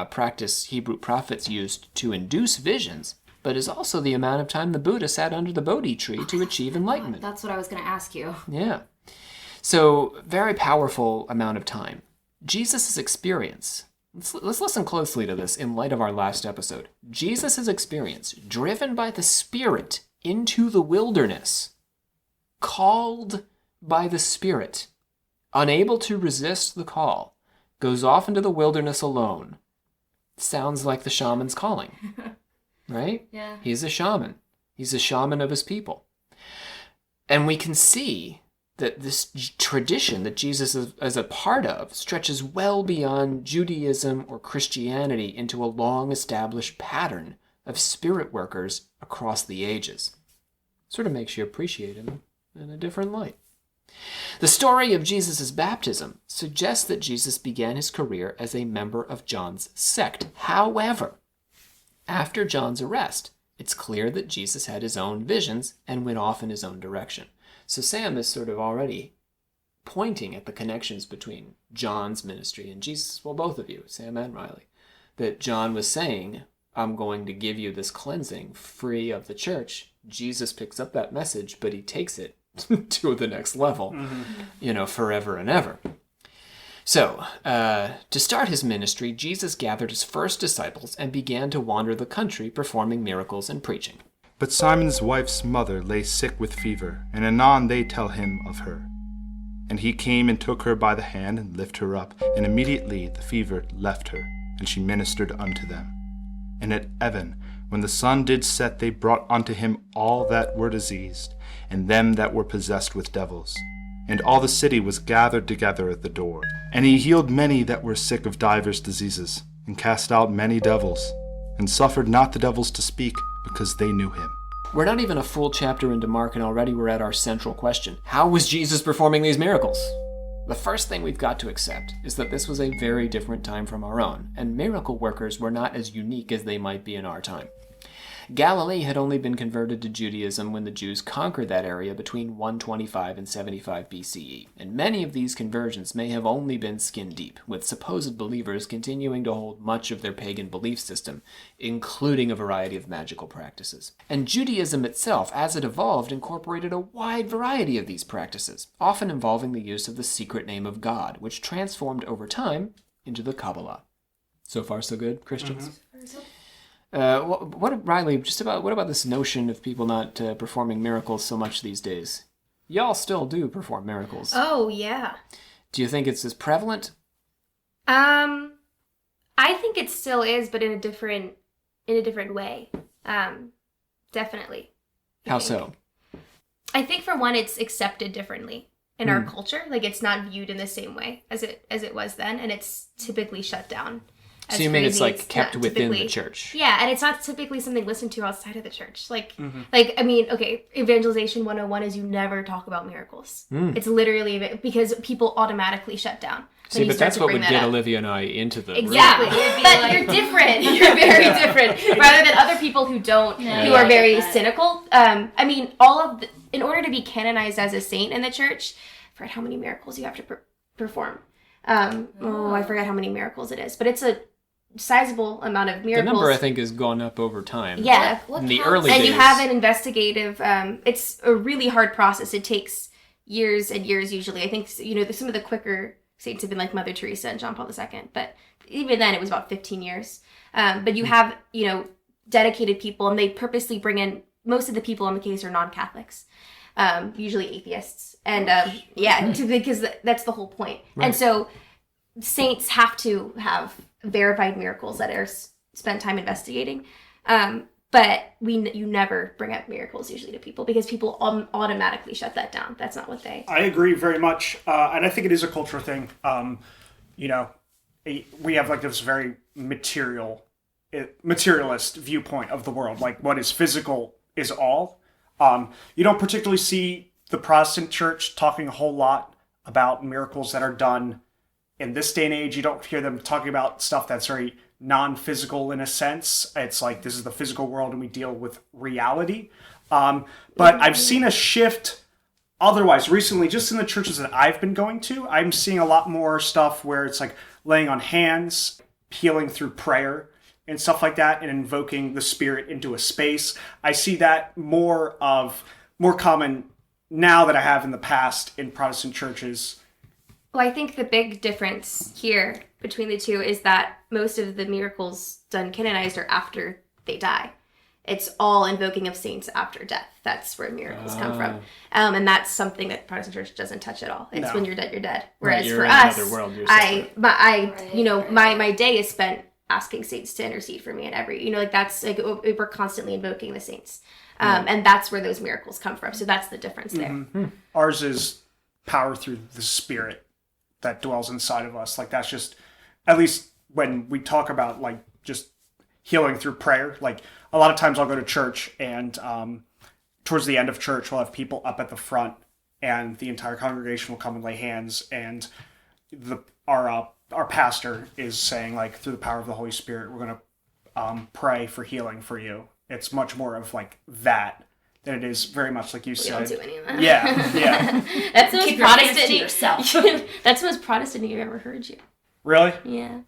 practice Hebrew prophets used to induce visions, but is also the amount of time the Buddha sat under the Bodhi tree to achieve enlightenment. That's what I was going to ask you. Yeah. So, very powerful amount of time. Jesus' experience. Let's listen closely to this in light of our last episode. Jesus' experience, driven by the Spirit into the wilderness, called by the Spirit, unable to resist the call, goes off into the wilderness alone. Sounds like the shaman's calling. Right? Yeah. He's a shaman. He's a shaman of his people. And we can see that this tradition that Jesus is a part of stretches well beyond Judaism or Christianity into a long-established pattern of spirit workers across the ages. Sort of makes you appreciate him in a different light. The story of Jesus' baptism suggests that Jesus began his career as a member of John's sect. However, after John's arrest, it's clear that Jesus had his own visions and went off in his own direction. So Sam is sort of already pointing at the connections between John's ministry and Jesus. Well, both of you, Sam and Riley, that John was saying, I'm going to give you this cleansing free of the church. Jesus picks up that message, but he takes it to the next level, forever and ever. So, to start his ministry, Jesus gathered his first disciples and began to wander the country performing miracles and preaching. But Simon's wife's mother lay sick with fever, and anon they tell him of her. And he came and took her by the hand and lifted her up, and immediately the fever left her, and she ministered unto them. And at even, when the sun did set, they brought unto him all that were diseased, and them that were possessed with devils. And all the city was gathered together at the door. And he healed many that were sick of divers diseases, and cast out many devils, and suffered not the devils to speak, because they knew him. We're not even a full chapter into Mark, and already we're at our central question. How was Jesus performing these miracles? The first thing we've got to accept is that this was a very different time from our own, and miracle workers were not as unique as they might be in our time. Galilee had only been converted to Judaism when the Jews conquered that area between 125 and 75 BCE, and many of these conversions may have only been skin deep, with supposed believers continuing to hold much of their pagan belief system, including a variety of magical practices. And Judaism itself, as it evolved, incorporated a wide variety of these practices, often involving the use of the secret name of God, which transformed over time into the Kabbalah. So far, so good, Christians. Riley? What about this notion of people not performing miracles so much these days? Y'all still do perform miracles. Oh, yeah. Do you think it's as prevalent? I think it still is, but in a different way. Definitely. How so? I think for one, it's accepted differently in our culture. Like, it's not viewed in the same way as it was then, and it's typically shut down. So you mean it's like kept within the church? Yeah, and it's not typically something listened to outside of the church. Like I mean, okay, evangelization 101 is you never talk about miracles. It's literally because people automatically shut down. See, but that's what would get Olivia and I into the exactly. room. But you're different. You're very different. Rather than other people who don't, who are very cynical. I mean, in order to be canonized as a saint in the church, I forget how many miracles you have to perform. I forget how many miracles it is, but it's a sizable amount of miracles. The number, I think, has gone up over time. Yeah. In the early days. And you have an investigative, it's a really hard process. It takes years and years usually. I think, some of the quicker saints have been like Mother Teresa and John Paul II, but even then it was about 15 years. But you have, dedicated people, and they purposely bring in, most of the people on the case are non-Catholics, usually atheists. And because that's the whole point. Right. And so saints have to have verified miracles that are spent time investigating. But you never bring up miracles usually to people because people automatically shut that down. That's not what they... I agree very much. And I think it is a cultural thing. We have like this very materialist viewpoint of the world. Like what is physical is all. You don't particularly see the Protestant church talking a whole lot about miracles that are done in this day and age. You don't hear them talking about stuff that's very non-physical in a sense. It's like this is the physical world and we deal with reality. But I've seen a shift otherwise recently, just in the churches that I've been going to. I'm seeing a lot more stuff where it's like laying on hands, healing through prayer and stuff like that, and invoking the Spirit into a space. I see that more common now than I have in the past in Protestant churches. Well, I think the big difference here between the two is that most of the miracles done canonized are after they die. It's all invoking of saints after death. That's where miracles come from. And that's something that Protestant church doesn't touch at all. It's when you're dead, you're dead. Whereas you're for in us, another world, my day is spent asking saints to intercede for me, and that's like we're constantly invoking the saints. And that's where those miracles come from. So that's the difference there. Mm-hmm. Ours is power through the Spirit that dwells inside of us. Like that's just, at least when we talk about like just healing through prayer, like a lot of times I'll go to church and towards the end of church we'll have people up at the front and the entire congregation will come and lay hands, and our pastor is saying like through the power of the Holy Spirit we're going to pray for healing for you. It's much more of like that than it is very much like you said. We don't do any of that. Yeah. That's the most Keep your hands to yourself. That's the most Protestant you've ever heard you. Really? Yeah.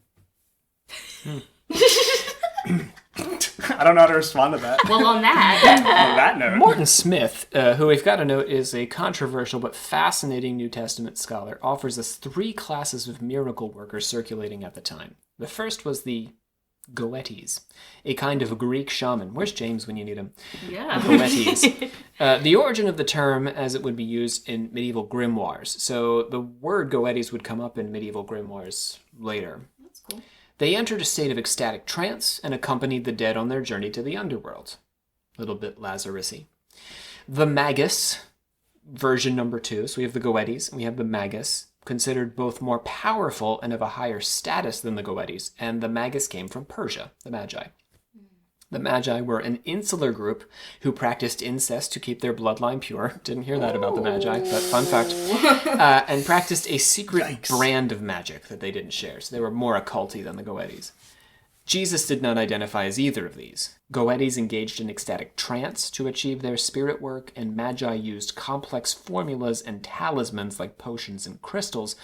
I don't know how to respond to that. Well, on that... On that note. Morton Smith, who we've got to note is a controversial but fascinating New Testament scholar, offers us 3 classes of miracle workers circulating at the time. The first was the Goetes, a kind of Greek shaman. Where's James when you need him? Yeah. Goetes. The origin of the term as it would be used in medieval grimoires. So the word Goetes would come up in medieval grimoires later. That's cool. They entered a state of ecstatic trance and accompanied the dead on their journey to the underworld. A little bit Lazarus-y. The Magus, version number 2. So we have the Goetes and we have the Magus, considered both more powerful and of a higher status than the Goetes, and the Magus came from Persia, the Magi. The Magi were an insular group who practiced incest to keep their bloodline pure. Didn't hear that about the Magi, but fun fact. And practiced a secret brand of magic that they didn't share, so they were more occulty than the Goetes. Jesus did not identify as either of these. Goetes engaged in ecstatic trance to achieve their spirit work, and Magi used complex formulas and talismans like potions and crystals.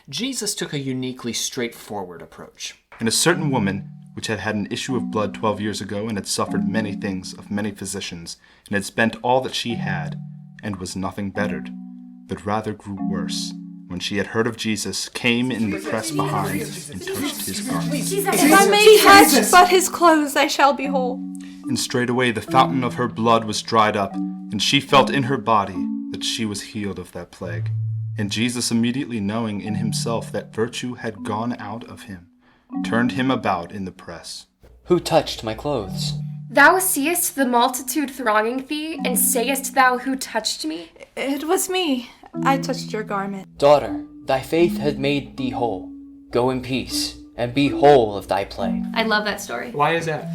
Jesus took a uniquely straightforward approach. And a certain woman, which had had an issue of blood 12 years ago, and had suffered many things of many physicians, and had spent all that she had, and was nothing bettered, but rather grew worse, when she had heard of Jesus, came in the press behind and touched his garment. If I may touch but his clothes, I shall be whole. And straightway the fountain of her blood was dried up, and she felt in her body that she was healed of that plague. And Jesus, immediately knowing in himself that virtue had gone out of him, turned him about in the press. Who touched my clothes? Thou seest the multitude thronging thee, and sayest thou, who touched me? It was me. I touched your garment. Daughter, thy faith hath made thee whole. Go in peace, and be whole of thy plague. I love that story. Why is that?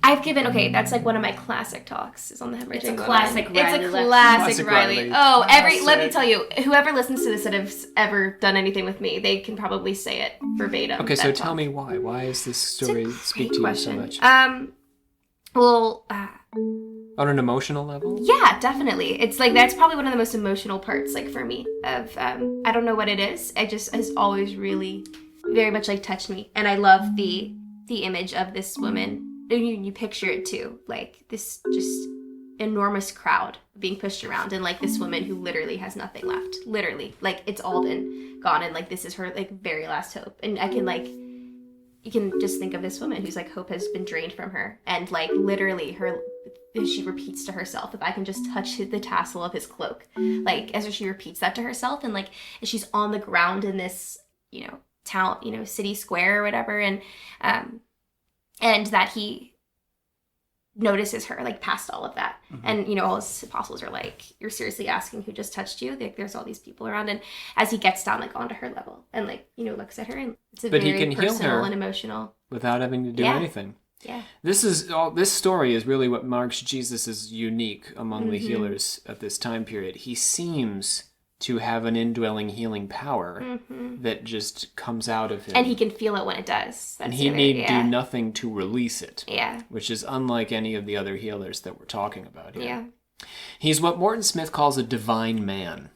That's like one of my classic talks, is on the hemorrhaging It's a woman. classic Riley It's a lecture. classic Classic Riley. Riley. Oh, let me tell you, whoever listens to this that has ever done anything with me, they can probably say it verbatim. Okay, so that tell talk. me why. Why does this story It's a speak great to question. you so much? Well, On an emotional level? yeah, definitely. It's like, that's probably one of the most emotional parts, like, for me, of, I don't know what it is. It just has always really very much, like, touched me. And I love the image of this woman. You picture it too, like this just enormous crowd being pushed around, and like this woman who literally has nothing left. Literally, like it's all been gone, and like this is her like very last hope. And I can you can just think of this woman whose like hope has been drained from her, and like literally she repeats to herself, if I can just touch the tassel of his cloak, like as she repeats that to herself, and like she's on the ground in this town, city square or whatever, and that he notices her, like, past all of that. Mm-hmm. And, all his apostles are like, you're seriously asking who just touched you? Like, there's all these people around. And as he gets down, like, onto her level and, like, looks at her, and it's a But he very can heal personal her and emotional. without having to do anything. Yeah. This story is really what marks Jesus as unique among the healers at this time period. He seems to have an indwelling healing power that just comes out of him. And he can feel it when it does. And he need do nothing to release it. Yeah. Which is unlike any of the other healers that we're talking about here. Yeah. He's what Morton Smith calls a divine man,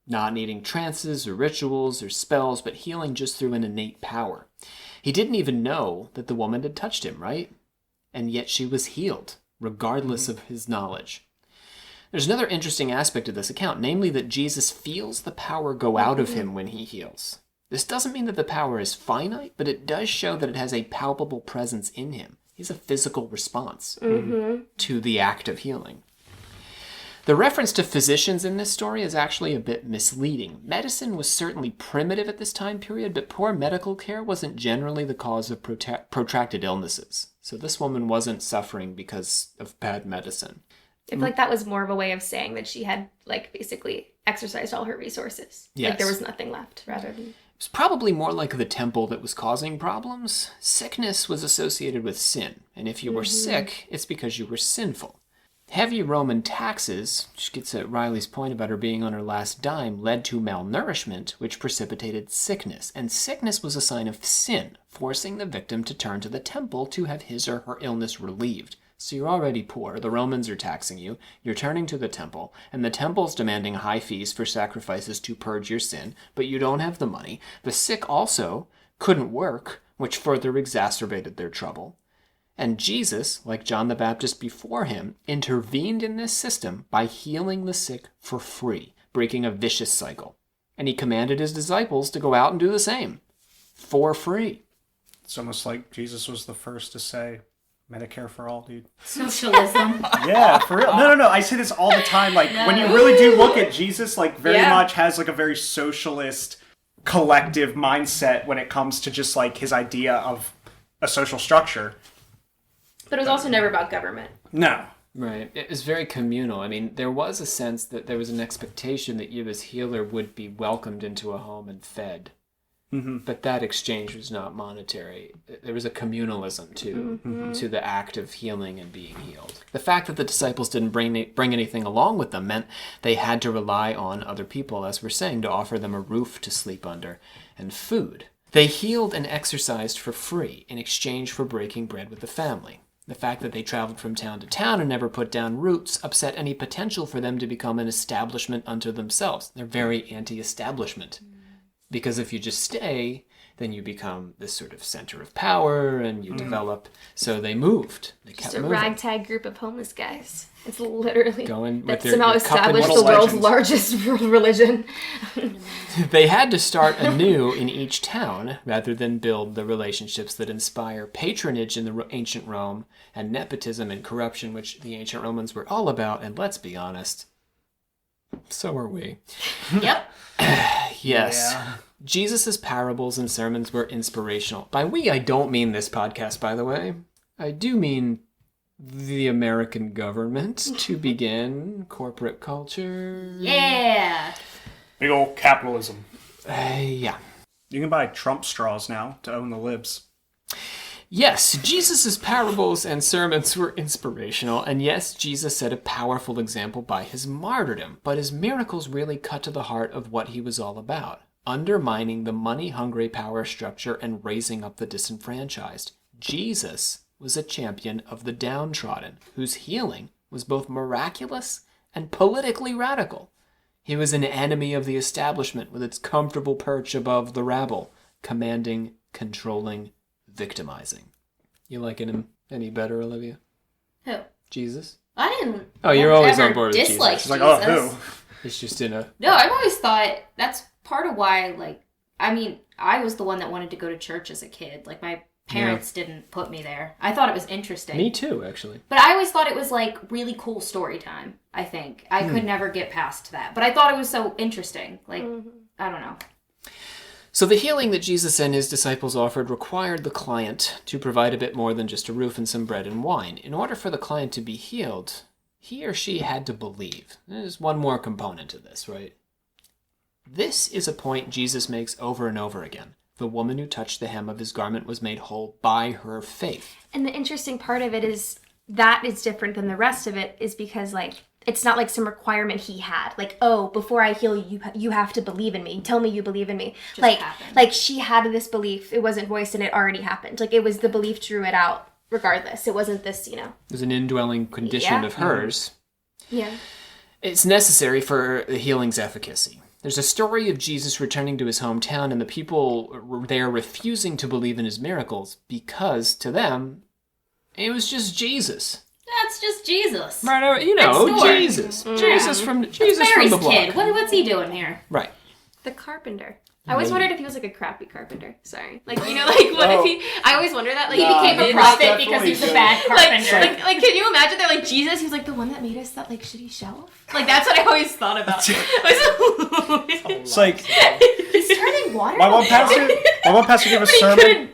not needing trances or rituals or spells, but healing just through an innate power. He didn't even know that the woman had touched him, right? And yet she was healed, regardless of his knowledge. There's another interesting aspect of this account, namely that Jesus feels the power go out of him when he heals. This doesn't mean that the power is finite, but it does show that it has a palpable presence in him. He's a physical response to the act of healing. The reference to physicians in this story is actually a bit misleading. Medicine was certainly primitive at this time period, but poor medical care wasn't generally the cause of protracted illnesses. So this woman wasn't suffering because of bad medicine. I feel like that was more of a way of saying that she had, like, basically exercised all her resources. Yes. Like, there was nothing left, rather than... It was probably more like the temple that was causing problems. Sickness was associated with sin, and if you were sick, it's because you were sinful. Heavy Roman taxes, which gets at Riley's point about her being on her last dime, led to malnourishment, which precipitated sickness. And sickness was a sign of sin, forcing the victim to turn to the temple to have his or her illness relieved. So you're already poor, the Romans are taxing you, you're turning to the temple, and the temple's demanding high fees for sacrifices to purge your sin, but you don't have the money. The sick also couldn't work, which further exacerbated their trouble. And Jesus, like John the Baptist before him, intervened in this system by healing the sick for free, breaking a vicious cycle. And he commanded his disciples to go out and do the same, for free. It's almost like Jesus was the first to say, Medicare for all, dude. Socialism. Yeah, for real. No. I say this all the time. Like, when you really do look at Jesus, like, very much has, like, a very socialist, collective mindset when it comes to just, like, his idea of a social structure. But it was also never about government. No. Right. It was very communal. I mean, there was a sense that there was an expectation that you as healer would be welcomed into a home and fed. But that exchange was not monetary. There was a communalism to the act of healing and being healed. The fact that the disciples didn't bring anything along with them meant they had to rely on other people, as we're saying, to offer them a roof to sleep under and food. They healed and exercised for free in exchange for breaking bread with the family. The fact that they traveled from town to town and never put down roots upset any potential for them to become an establishment unto themselves. They're very anti-establishment. Because if you just stay, then you become this sort of center of power, and you develop. So they moved. They kept Just a moving. ragtag group of homeless guys. It's literally Going with that their somehow cup and established the little world's legends. largest religion. They had to start anew in each town rather than build the relationships that inspire patronage in the ancient Rome and nepotism and corruption, which the ancient Romans were all about. And let's be honest, so are we. Yep. Yes. Yeah. Jesus' parables and sermons were inspirational. By we, I don't mean this podcast, by the way. I do mean the American government to begin corporate culture. Yeah. Big old capitalism. Yeah. You can buy Trump straws now to own the libs. Yes, Jesus' parables and sermons were inspirational, and yes, Jesus set a powerful example by his martyrdom, but his miracles really cut to the heart of what he was all about, undermining the money-hungry power structure and raising up the disenfranchised. Jesus was a champion of the downtrodden, whose healing was both miraculous and politically radical. He was an enemy of the establishment with its comfortable perch above the rabble, commanding, controlling, victimizing. You liking him any better, Olivia? Who? Jesus? I didn't. Oh, you're always ever on board with Jesus. dislike She's like, oh, Jesus. who? It's just in a... No, I've always thought that's part of why, like, I mean, I was the one that wanted to go to church as a kid. Like, my parents didn't put me there. I thought it was interesting. Me too, actually. But I always thought it was, like, really cool story time, I think. I could never get past that. But I thought it was so interesting. Like, I don't know. So the healing that Jesus and his disciples offered required the client to provide a bit more than just a roof and some bread and wine. In order for the client to be healed, he or she had to believe. There's one more component to this, right? This is a point Jesus makes over and over again. The woman who touched the hem of his garment was made whole by her faith. And the interesting part of it is that is different than the rest of it is because, like, it's not like some requirement he had. Like, oh, before I heal you, you have to believe in me. Tell me you believe in me. Happened. Like she had this belief. It wasn't voiced and it already happened. Like, it was the belief drew it out regardless. It wasn't this, There's an indwelling condition Yeah. of hers. Yeah. It's necessary for the healing's efficacy. There's a story of Jesus returning to his hometown and the people there refusing to believe in his miracles because, to them, it was just Jesus. That's just Jesus. Right, Next door. Jesus. Jesus from Mary's the block. kid. What's he doing here? Right. The carpenter. I always wondered if he was like a crappy carpenter. Sorry. Like, like what if he... I always wonder that. Like, He became a it's prophet definitely because he's a good. bad carpenter. like, can you imagine that, like, Jesus, he was, like, the one that made us that, like, shitty shelf? Like, that's what I always thought about. It's like, He's turning water. my one pastor gave a sermon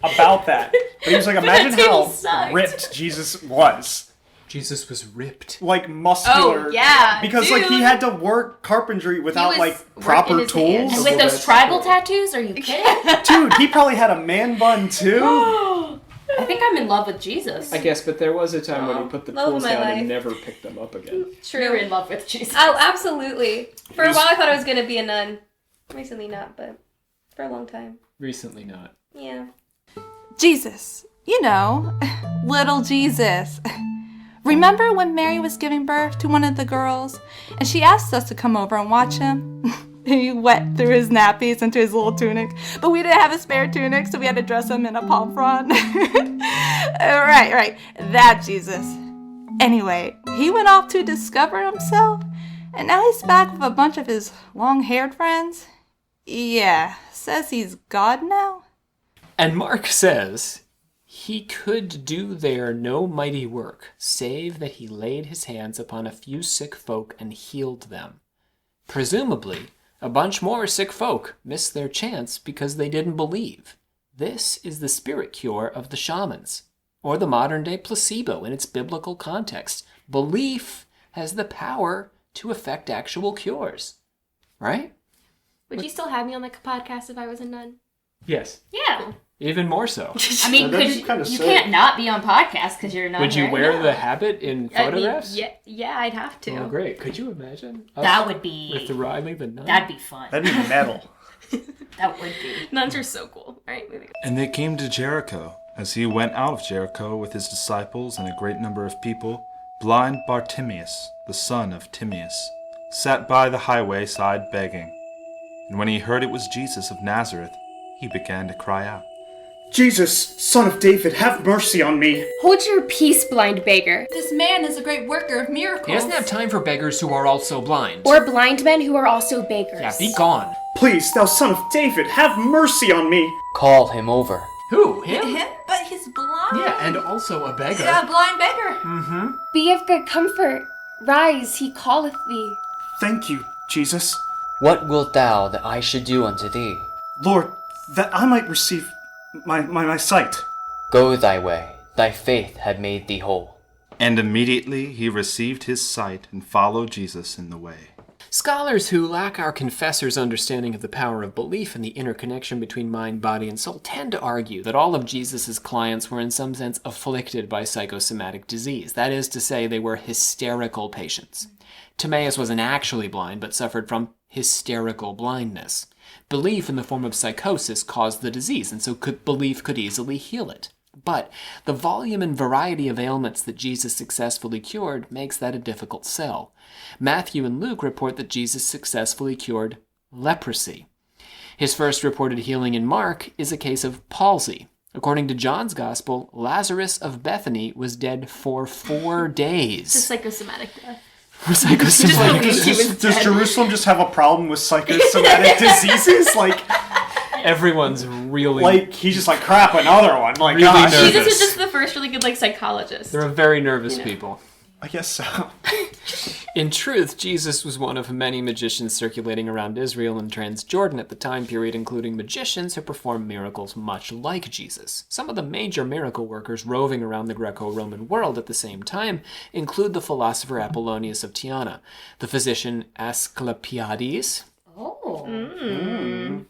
about that. But he was like, imagine table how sucked. ripped Jesus was. Jesus was ripped. Like, muscular. Oh, yeah, Because, like, he dude. had to work carpentry without, was like, working proper his hands. tools. And with those tribal tattoos? Are you kidding? Dude, he probably had a man bun, too. I think I'm in love with Jesus. I guess, but there was a time when he put the Love of tools my down life. and never picked them up again. You're in love with Jesus. Oh, absolutely. For a while, I thought I was going to be a nun. Recently not, but for a long time. Recently not. Yeah. Jesus. You know, little Jesus. Remember when Mary was giving birth to one of the girls and she asked us to come over and watch him? He wet through his nappies into his little tunic, but we didn't have a spare tunic, so we had to dress him in a palm frond. Right. That Jesus. Anyway, he went off to discover himself, and now he's back with a bunch of his long-haired friends. Yeah, says he's God now. And Mark says, he could do there no mighty work, save that he laid his hands upon a few sick folk and healed them. Presumably, a bunch more sick folk missed their chance because they didn't believe. This is the spirit cure of the shamans, or the modern-day placebo in its biblical context. Belief has the power to effect actual cures. Right? Would you still have me on the podcast if I was a nun? Yes. Yeah. Even more so. I mean, that'd be kinda you sick. can't not be on podcast because you're not. Would you right wear now. the habit in photographs? Yeah, I'd have to. Oh, great. Could you imagine? us That would be. with Riley the nun? That'd be fun. That'd be metal. That would be. Nuns are so cool. All right, moving on. And they came to Jericho. As he went out of Jericho with his disciples and a great number of people, blind Bartimaeus, the son of Timaeus, sat by the highway side begging. And when he heard it was Jesus of Nazareth, he began to cry out. Jesus, Son of David, have mercy on me. Hold your peace, blind beggar. This man is a great worker of miracles. He doesn't have time for beggars who are also blind. Or blind men who are also beggars. Yeah, be gone. Please, thou Son of David, have mercy on me. Call him over. Who? Him? Him? But he's blind. Yeah, and also a beggar. A blind beggar. Be of good comfort. Rise, he calleth thee. Thank you, Jesus. What wilt thou that I should do unto thee? Lord, that I might receive my sight. Go thy way, thy faith had made thee whole. And immediately he received his sight and followed Jesus in the way. Scholars who lack our confessor's understanding of the power of belief and the interconnection between mind, body, and soul tend to argue that all of Jesus' clients were in some sense afflicted by psychosomatic disease. That is to say, they were hysterical patients. Timaeus wasn't actually blind, but suffered from hysterical blindness. Belief in the form of psychosis caused the disease, and so belief could easily heal it. But the volume and variety of ailments that Jesus successfully cured makes that a difficult sell. Matthew and Luke report that Jesus successfully cured leprosy. His first reported healing in Mark is a case of palsy. According to John's Gospel, Lazarus of Bethany was dead for 4 days. It's a psychosomatic death. Psychosomatic. Does Jerusalem just have a problem with psychosomatic diseases? Everyone's really... He's just crap, another one. Really gosh. nervous. Jesus was just the first really good psychologist. They're a very nervous people. I guess so. In truth, Jesus was one of many magicians circulating around Israel and Transjordan at the time period, including magicians who performed miracles much like Jesus. Some of the major miracle workers roving around the Greco-Roman world at the same time include the philosopher Apollonius of Tyana, the physician Asclepiades,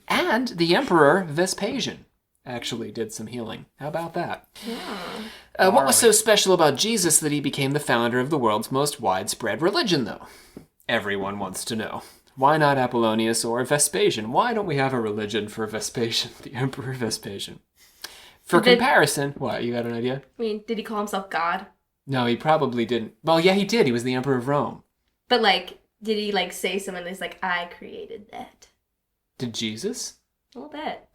and the emperor Vespasian. Actually did some healing. How about that? Yeah. What was so special about Jesus that he became the founder of the world's most widespread religion, though? Everyone wants to know. Why not Apollonius or Vespasian? Why don't we have a religion for Vespasian, the Emperor Vespasian? For comparison, what, you got an idea? I mean, did he call himself God? No, he probably didn't. Well, yeah, he did. He was the Emperor of Rome. But, did he, say something that's I created that? Did Jesus? A little bit.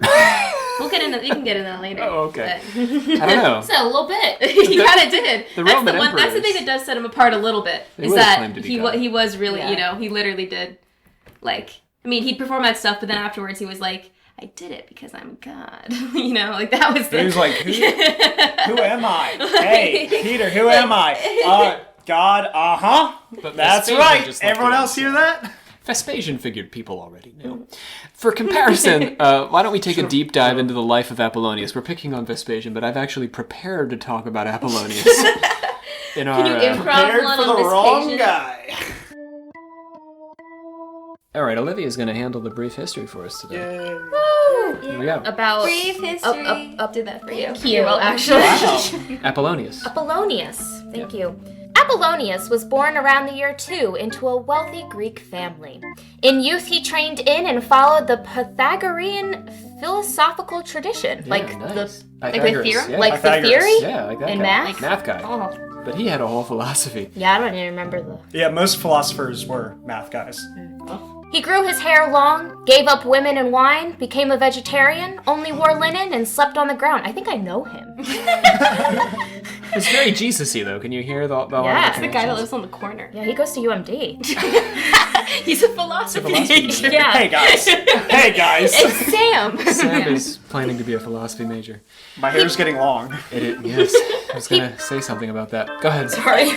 We'll get into. You can get into that later. Oh, okay. But... I don't know. So a little bit. He kind of did. The Roman emperors. That's the thing that does set him apart a little bit. They is would have that claimed to be God. he was really, he literally did. He'd perform that stuff, but then afterwards he was like, I did it because I'm God. That was. He was like, who am I? Hey, Peter, who am I? God. But That's Vespasian right. just left Everyone it else hear that? Vespasian figured people already knew. For comparison, why don't we take a deep dive into the life of Apollonius? We're picking on Vespasian, but I've actually prepared to talk about Apollonius. Can you improv Prepared one for on the wrong Vespasian? guy. All right, Olivia's going to handle the brief history for us today. Here we go. About Brief history. did that for you. Thank you. You're welcome. Actually. Apollonius. Apollonius. Thank you. Apollonius was born around the year 2 into a wealthy Greek family. In youth, he trained in and followed the Pythagorean philosophical tradition, Yeah, nice. the Pythagoras, theorem, yeah. the Pythagoras. theory, Yeah, like that and guy. math. Math guy. Oh, But he had a whole philosophy. yeah, I don't even remember the. Yeah, most philosophers were math guys. He grew his hair long, gave up women and wine, became a vegetarian, only wore linen, and slept on the ground. I think I know him. It's very Jesus-y, though. Can you hear the Yeah. The guy that lives on the corner. Yeah, he goes to UMD. He's a philosophy major. Yeah. Hey guys. Hey guys. It's Sam. Sam is planning to be a philosophy major. My hair's getting long. Yes. I was going to say something about that. Go ahead. Sorry.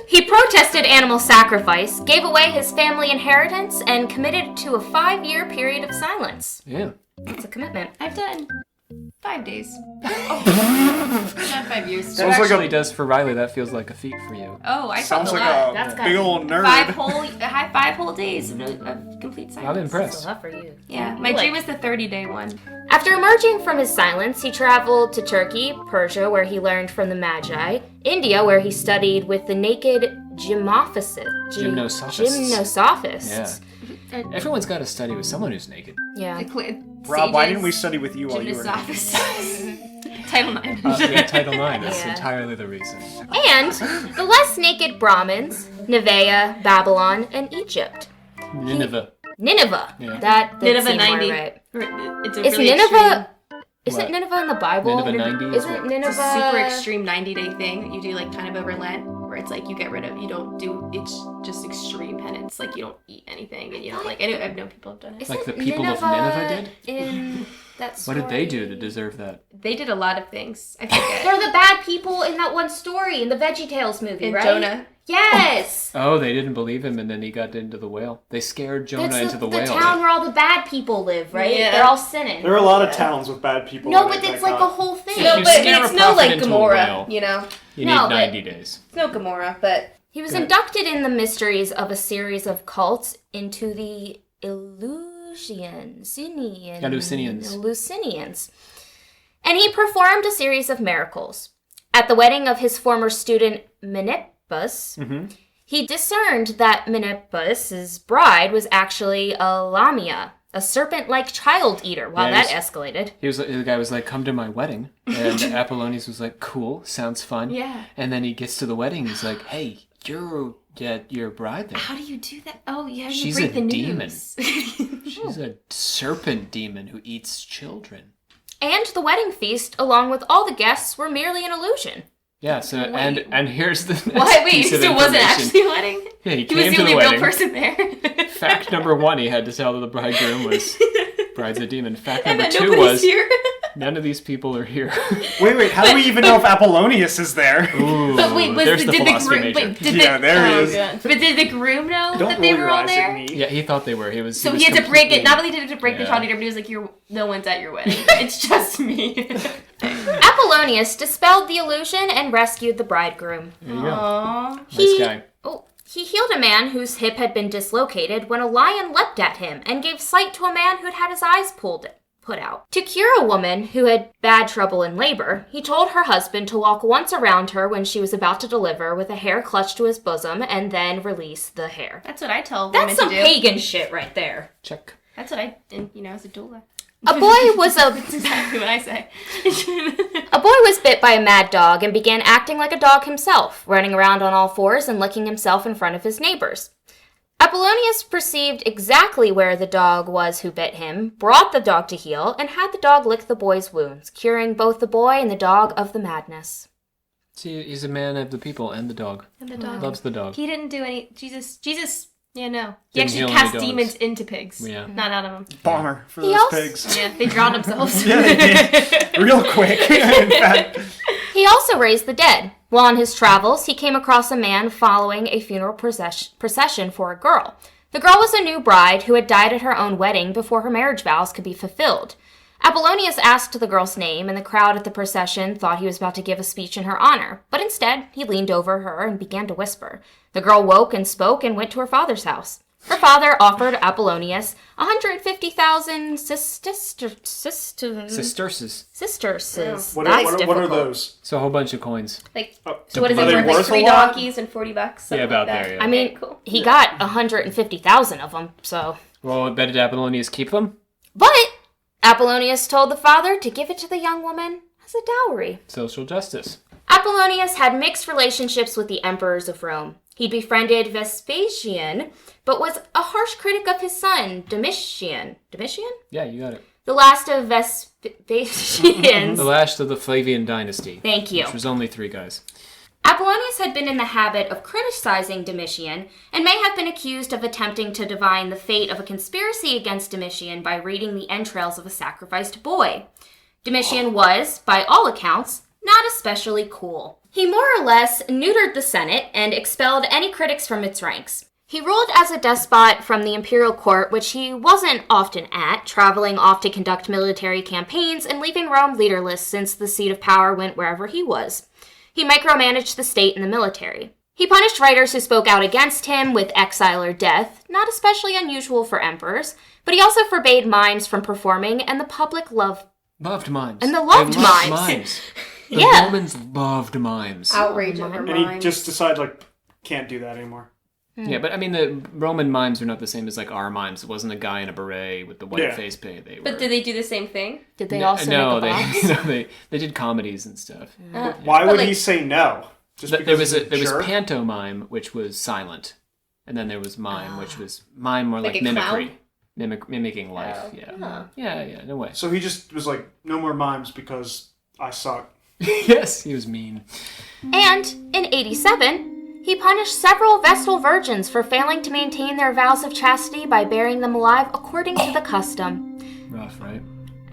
He protested animal sacrifice, gave away his family inheritance, and committed to a 5-year period of silence. Yeah. It's a commitment. I've done 5 days. Not 5 years. That actually does for Riley. That feels like a feat for you. Oh, I Sounds felt like a lot. a That's big got old nerd. 5 whole days of complete silence. I'm That's impressed. a lot for you. Yeah, my dream was the 30-day one. After emerging from his silence, he traveled to Turkey, Persia, where he learned from the Magi, India, where he studied with the naked Gymnosophists. Yeah. Everyone's got to study with someone who's naked. Yeah. Rob, why didn't we study with you while you were naked? Title IX. Yeah, Title IX. That's Yeah. entirely the reason. And the less naked Brahmins, Nevaeh, Babylon, and Egypt. Nineveh. Nineveh. Yeah. That Nineveh seemed more 90. right. It's a Is really Nineveh? Isn't What? Nineveh in the Bible? Nineveh 90 is Isn't what? Nineveh It's a super extreme 90-day thing that you do, like, kind of over Lent, where it's like you don't do, it's just extreme penance. Like, you don't eat anything, and you don't, like, I've known people have done it. Isn't Like the people of Nineveh did? In that What story? did they do to deserve that? They did a lot of things. I forget. They're the bad people in that one story in the VeggieTales movie, In right? Jonah. Yes. Oh, they didn't believe him, and then he got into the whale. They scared Jonah That's into the the whale. town where all the bad people live, right? Yeah. They're all sinning. There are a lot of towns with bad people. No, in but it, it's like a whole thing. If No, you but scare it's a no prophet like into a Gomorrah, whale. you know? You No, need but- 90 days. It's no Gomorrah, but He was inducted in the mysteries of a series of cults into the Eleusinians. And he performed a series of miracles. At the wedding of his former student Menippus, he discerned that Menippus' bride was actually a Lamia, a serpent-like child eater. Wow, Yeah, that escalated. The guy was like, "Come to my wedding," and Apollonius was like, "Cool, sounds fun." Yeah. And then he gets to the wedding. He's like, "Hey, you're your bride there. how do you do that? Oh, yeah, you She's break a the demon. news. She's a serpent demon who eats children." And the wedding feast, along with all the guests, were merely an illusion. Yeah. So and here's the next Why? Wait, piece of so it wasn't information. actually a wedding? Yeah, he He came was the to only the real wedding. person there. Fact number 1, he had to tell the bridegroom was bride's a demon. Fact And number then 2 nobody's was here. none of these people are here. Wait, how do we even know if Apollonius is there? Ooh, But wait, there's the did the philosophy groom? major. Wait, did Yeah, there he is. God. But did the groom know Don't that they roll were your all eyes there? at me. Yeah, he thought they were. He was. So was he had to break it. completely- Not only did he have to break the Yeah. child eater, but he was like, no one's at your wedding. It's just me." Apollonius dispelled the illusion and rescued the bridegroom. There you go. Aww. Nice guy. He healed a man whose hip had been dislocated when a lion leapt at him and gave sight to a man who had had his eyes put out. To cure a woman who had bad trouble in labor, he told her husband to walk once around her when she was about to deliver with a hair clutched to his bosom and then release the hair. That's what I tell women That's some to do. pagan shit right there. Check. That's what I, and, as a doula. A boy was That's exactly what I say. A boy was bit by a mad dog and began acting like a dog himself, running around on all fours and licking himself in front of his neighbors. Apollonius perceived exactly where the dog was who bit him, brought the dog to heel, and had the dog lick the boy's wounds, curing both the boy and the dog of the madness. See, he's a man of the people and the dog. And the dog. Loves the dog. He didn't do any. Jesus. Yeah, no. He Didn't actually heal any cast dogs. demons into pigs. Yeah. Not out of them. Bomber for He those also- pigs. Yeah, they drowned themselves. Yeah, they did. Real quick. In fact, He also raised the dead. While on his travels, he came across a man following a funeral procession for a girl. The girl was a new bride who had died at her own wedding before her marriage vows could be fulfilled. Apollonius asked the girl's name, and the crowd at the procession thought he was about to give a speech in her honor, but instead he leaned over her and began to whisper. The girl woke and spoke and went to her father's house. Her father offered Apollonius 150,000 Sesterces. sesterces. what That's are difficult. those? So a whole bunch of coins. Like, Oh, so what is are it they worth? Like worth a 3 lot? donkeys and $40? Something Yeah, about like that. there, yeah. I mean, Okay, cool. he got 150,000 of them, so. Well, but did Apollonius keep them? But Apollonius told the father to give it to the young woman as a dowry. Social justice. Apollonius had mixed relationships with the emperors of Rome. He befriended Vespasian, but was a harsh critic of his son, Domitian. Domitian? Yeah, you got it. The last of Vespasian's. The last of the Flavian dynasty. Thank you. Which was only 3 guys. Apollonius had been in the habit of criticizing Domitian and may have been accused of attempting to divine the fate of a conspiracy against Domitian by reading the entrails of a sacrificed boy. Domitian was, by all accounts, not especially cool. He more or less neutered the Senate and expelled any critics from its ranks. He ruled as a despot from the imperial court, which he wasn't often at, traveling off to conduct military campaigns and leaving Rome leaderless since the seat of power went wherever he was. He micromanaged the state and the military. He punished writers who spoke out against him with exile or death, not especially unusual for emperors, but he also forbade mimes from performing, and the public loved mimes. And the loved They loved mimes. The Yeah. Romans loved mimes. Outrage over And he mimes. just decided, like, can't do that anymore. Yeah, but I mean, the Roman mimes are not the same as like our mimes. It wasn't a guy in a beret with the white Yeah. face paint. They were. But did they do the same thing? Did they no, also no, make a box? they did comedies and stuff. Why would like- he say no? Just There because was he's a there was jerk? pantomime, which was silent, and then there was mime, which was mime more Like like a mimicry. clown? Mimicking life, Oh. yeah. Yeah, no way. So he just was like, no more mimes because I suck. Yes, he was mean. And in 87, he punished several Vestal virgins for failing to maintain their vows of chastity by burying them alive according to the custom. Rough, right?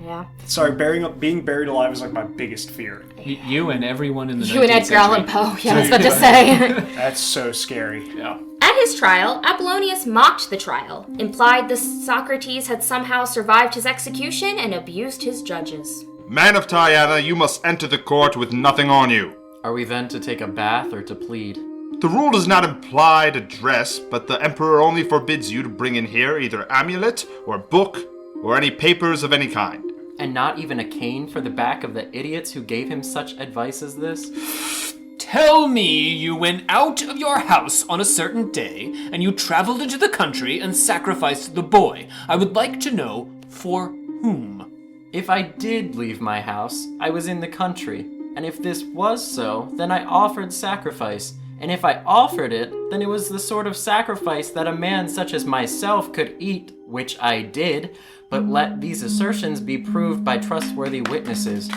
Yeah. Sorry, being buried alive is like my biggest fear. You and everyone in the You and 19th Edgar Allan century. Poe, yeah, I was about to say. That's so scary. Yeah. At his trial, Apollonius mocked the trial, implied that Socrates had somehow survived his execution, and abused his judges. Man of Tyana, you must enter the court with nothing on you. Are we then to take a bath or to plead? The rule does not imply to dress, but the emperor only forbids you to bring in here either amulet or book or any papers of any kind. And not even a cane for the back of the idiots who gave him such advice as this? Tell me you went out of your house on a certain day, and you traveled into the country and sacrificed the boy. I would like to know for whom. If I did leave my house, I was in the country. And if this was so, then I offered sacrifice. And if I offered it, then it was the sort of sacrifice that a man such as myself could eat, which I did. But let these assertions be proved by trustworthy witnesses.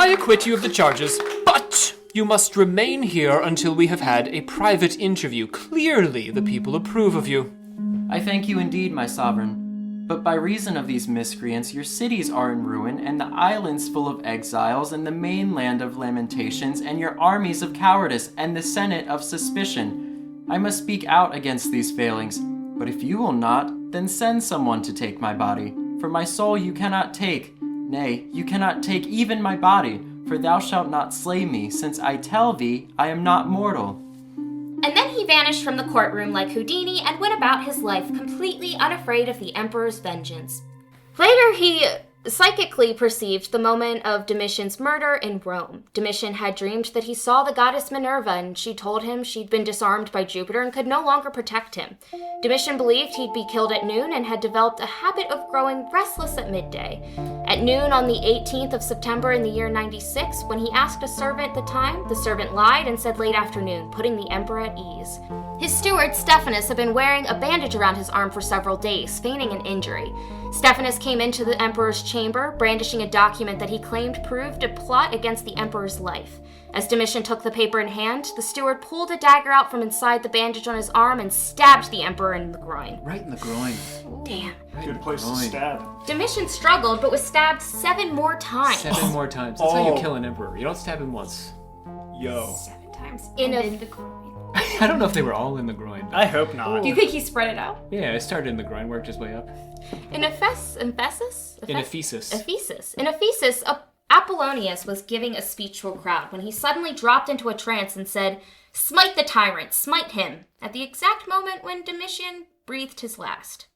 I acquit you of the charges, but you must remain here until we have had a private interview. Clearly, the people approve of you. I thank you indeed, my sovereign. But by reason of these miscreants, your cities are in ruin, and the islands full of exiles, and the mainland of lamentations, and your armies of cowardice, and the senate of suspicion. I must speak out against these failings. But if you will not, then send someone to take my body. For my soul you cannot take. Nay, you cannot take even my body, for thou shalt not slay me, since I tell thee I am not mortal. And then he vanished from the courtroom like Houdini and went about his life completely unafraid of the emperor's vengeance. Later, he psychically perceived the moment of Domitian's murder in Rome. Domitian had dreamed that he saw the goddess Minerva, and she told him she'd been disarmed by Jupiter and could no longer protect him. Domitian believed he'd be killed at noon and had developed a habit of growing restless at midday. At noon on the 18th of September in the year 96, when he asked a servant the time, the servant lied and said late afternoon, putting the emperor at ease. His steward, Stephanus, had been wearing a bandage around his arm for several days, feigning an injury. Stephanus came into the emperor's chamber, brandishing a document that he claimed proved a plot against the emperor's life. As Domitian took the paper in hand, the steward pulled a dagger out from inside the bandage on his arm and stabbed the emperor in the groin. Right in the groin. Damn. Good place to stab. Domitian struggled, but was stabbed 7 more times. 7 more times. That's how you kill an emperor. You don't stab him once. Yo. 7 times In and a- in the groin. I don't know if they were all in the groin. I hope not. Do you think he spread it out? Yeah, it started in the groin, worked his way up. In Ephesus? In Ephesus. In Ephesus, Apollonius was giving a speech to a crowd when he suddenly dropped into a trance and said, "Smite the tyrant, smite him," at the exact moment when Domitian breathed his last.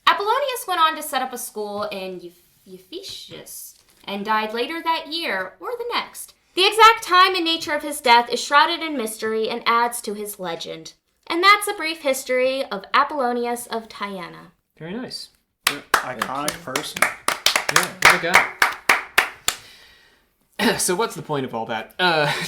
Apollonius went on to set up a school in Ephesus and died later that year or the next. The exact time and nature of his death is shrouded in mystery and adds to his legend. And that's a brief history of Apollonius of Tyana. Very nice. Iconic person. Yeah, what a guy. So what's the point of all that?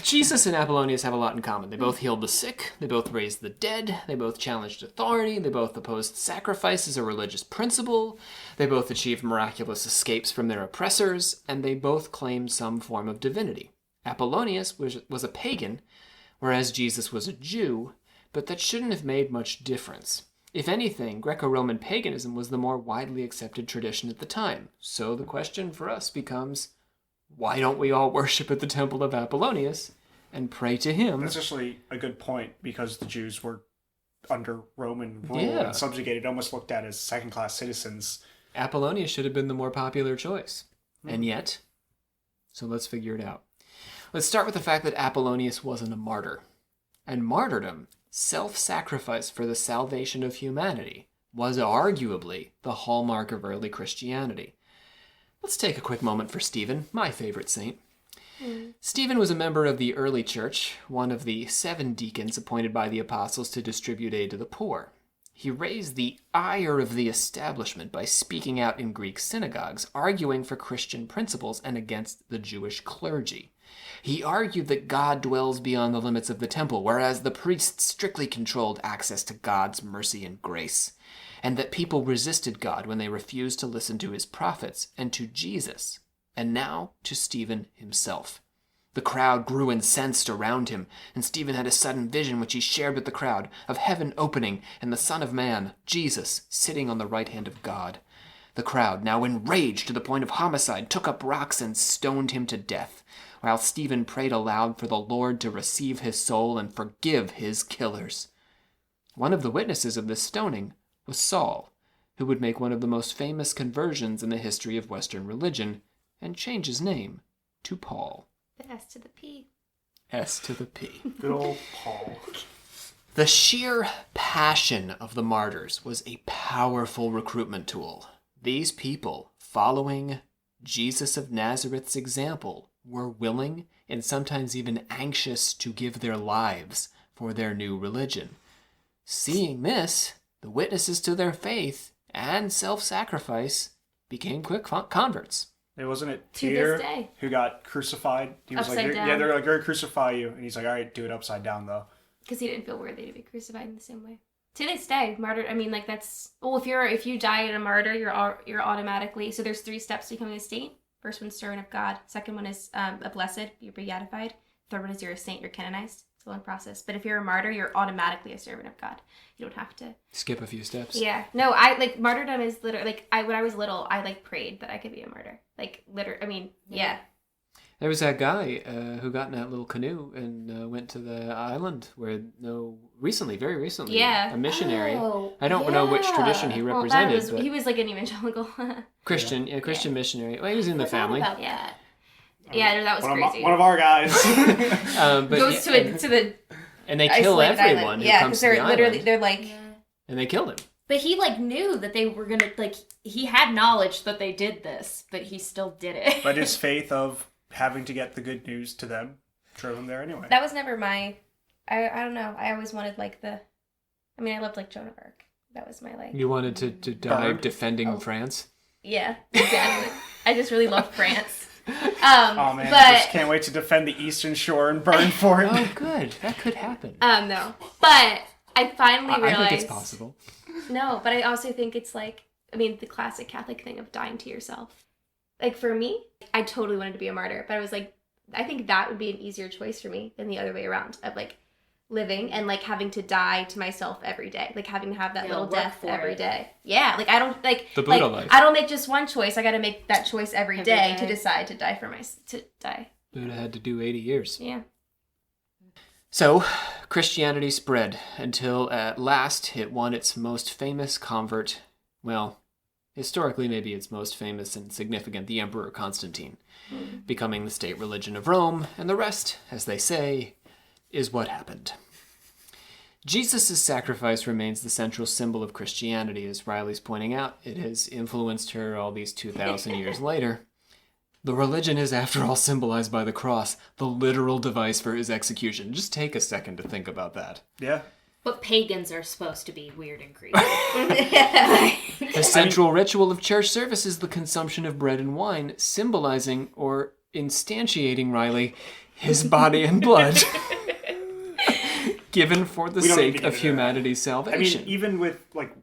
Jesus and Apollonius have a lot in common. They both healed the sick, they both raised the dead, they both challenged authority, they both opposed sacrifice as a religious principle, they both achieved miraculous escapes from their oppressors, and they both claimed some form of divinity. Apollonius was a pagan, whereas Jesus was a Jew, but that shouldn't have made much difference. If anything, Greco-Roman paganism was the more widely accepted tradition at the time. So the question for us becomes, why don't we all worship at the temple of Apollonius and pray to him? That's actually a good point, because the Jews were under Roman rule Yeah. and subjugated, almost looked at as second-class citizens. Apollonius should have been the more popular choice. And yet, so let's figure it out. Let's start with the fact that Apollonius wasn't a martyr. And martyrdom, self-sacrifice for the salvation of humanity, was arguably the hallmark of early Christianity. Let's take a quick moment for Stephen, my favorite saint. Stephen was a member of the early church, one of the 7 deacons appointed by the apostles to distribute aid to the poor. He raised the ire of the establishment by speaking out in Greek synagogues, arguing for Christian principles and against the Jewish clergy. He argued that God dwells beyond the limits of the temple, whereas the priests strictly controlled access to God's mercy and grace. and that people resisted God when they refused to listen to his prophets and to Jesus, and now to Stephen himself. The crowd grew incensed around him, and Stephen had a sudden vision which he shared with the crowd of heaven opening and the Son of Man, Jesus, sitting on the right hand of God. The crowd, now enraged to the point of homicide, took up rocks and stoned him to death, while Stephen prayed aloud for the Lord to receive his soul and forgive his killers. One of the witnesses of this stoning was Saul, who would make one of the most famous conversions in the history of Western religion and change his name to Paul. The S to the P. S to the P. Good old Paul. The sheer passion of the martyrs was a powerful recruitment tool. These people, following Jesus of Nazareth's example, were willing and sometimes even anxious to give their lives for their new religion. Seeing this, the witnesses to their faith and self-sacrifice became quick converts. It wasn't it To Peter this day. who got crucified? He was Upside like, down. yeah, they're like, "We're gonna crucify you," and he's like, "All right, do it upside down, though." Because he didn't feel worthy to be crucified in the same way. To this day, martyr. I mean, like that's well. If you die in a martyr, you're automatically. So there's 3 steps to becoming a saint. First one's servant of God. Second one is a blessed. You're beatified. Third one is you're a saint. You're canonized. It's a long process. But if you're a martyr, you're automatically a servant of God. You don't have to Skip a few steps. Yeah. No, I like martyrdom is literally like when I was little, I like prayed that I could be a martyr. Like I mean, yeah. There was that guy who got in that little canoe and went to the island where very recently, Yeah. a missionary. Oh, I don't know which tradition he Well, represented, but he was like an evangelical. Christian missionary. Well, he was in the family. About Yeah. that. Yeah, no, that was crazy. One of our guys. But Goes yeah, to the and they kill isolated everyone island. who Yeah, comes because to the they're island, literally they're like and they killed him. But he like knew that they were gonna like he had knowledge that they did this, but he still did it. But his faith of having to get the good news to them drove him there anyway. that was never my. I don't know. I always wanted like the. I mean, I loved like Joan of Arc. That was my like. You wanted to die Burned? defending France. Yeah, exactly. I just really love France. Oh man, I just can't wait to defend the Eastern Shore and burn for it. Oh, good. That could happen. No, but I finally realized. I think it's possible. No, but I also think it's like, I mean, the classic Catholic thing of dying to yourself. Like for me, I totally wanted to be a martyr, but I was like, I think that would be an easier choice for me than the other way around of like living and like having to die to myself every day, like having to have that little work death for every it. day. Yeah, like I don't like The Buddha like, life. I don't make just one choice. I got to make that choice every Every day day. to decide to die to die. Buddha had to do 80 years. Yeah. So, Christianity spread until at last it won its most famous convert. Well, historically, maybe its most famous and significant, the Emperor Constantine, becoming the state religion of Rome, and the rest, as they say, is what happened. Jesus' sacrifice remains the central symbol of Christianity, as Riley's pointing out. It has influenced her all these 2,000 years later. The religion is, after all, symbolized by the cross, the literal device for his execution. Just take a second to think about that. Yeah. But pagans are supposed to be weird and creepy. The central ritual of church service is the consumption of bread and wine, symbolizing or instantiating, Riley, his body and blood, given for the We don't need to sake get of into that. humanity's I salvation. mean, even with like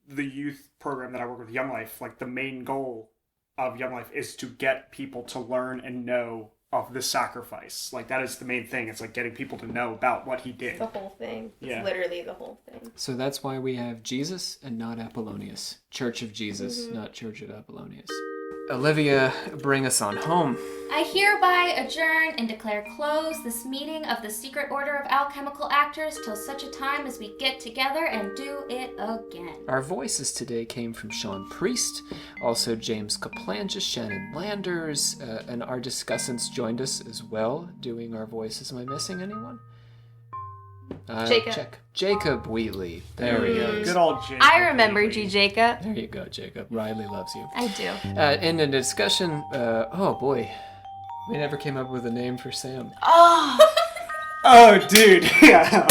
the youth program that I work with, Young Life, like the main goal of Young Life is to get people to learn and know of the sacrifice. Like that is the main thing. It's like getting people to know about what he did. The whole thing. Yeah. It's literally the whole thing. So that's why we have Jesus and not Apollonius. Church of Jesus, not Church of Apollonius. Olivia, bring us on home. I hereby adjourn and declare closed this meeting of the Secret Order of Alchemical Actors till such a time as we get together and do it again. Our voices today came from Sean Priest, also James Kaplangis, Shannon Landers, and our discussants joined us as well, doing our voices. Am I missing anyone? Jacob. Check. Jacob Wheatley. There he goes. Good old Jacob. I remembered you, Jacob. There you go, Jacob. Riley loves you. I do. In the discussion, oh boy, we never came up with a name for Sam. Oh, dude. Yeah.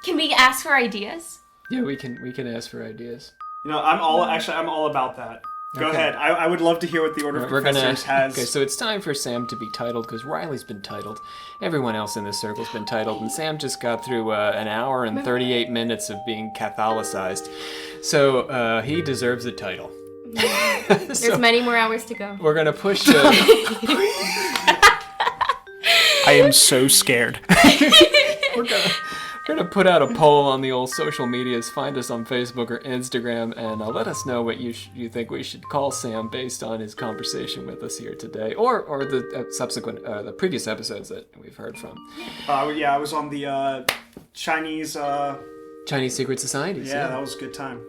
Can we ask for ideas? Yeah, we can ask for ideas. You know, I'm all about that. Go ahead. I would love to hear what the Order of Professors has. Okay, so it's time for Sam to be titled, because Riley's been titled. Everyone else in this circle's been titled, and Sam just got through an hour and 38 minutes of being Catholicized. So he deserves a title. There's many more hours to go. We're going to push... I am so scared. We're gonna put out a poll on the old social medias. Find us on Facebook or Instagram, and let us know what you think we should call Sam based on his conversation with us here today, or the subsequent the previous episodes that we've heard from. Yeah, I was on the Chinese Secret Societies. Yeah, that was a good time.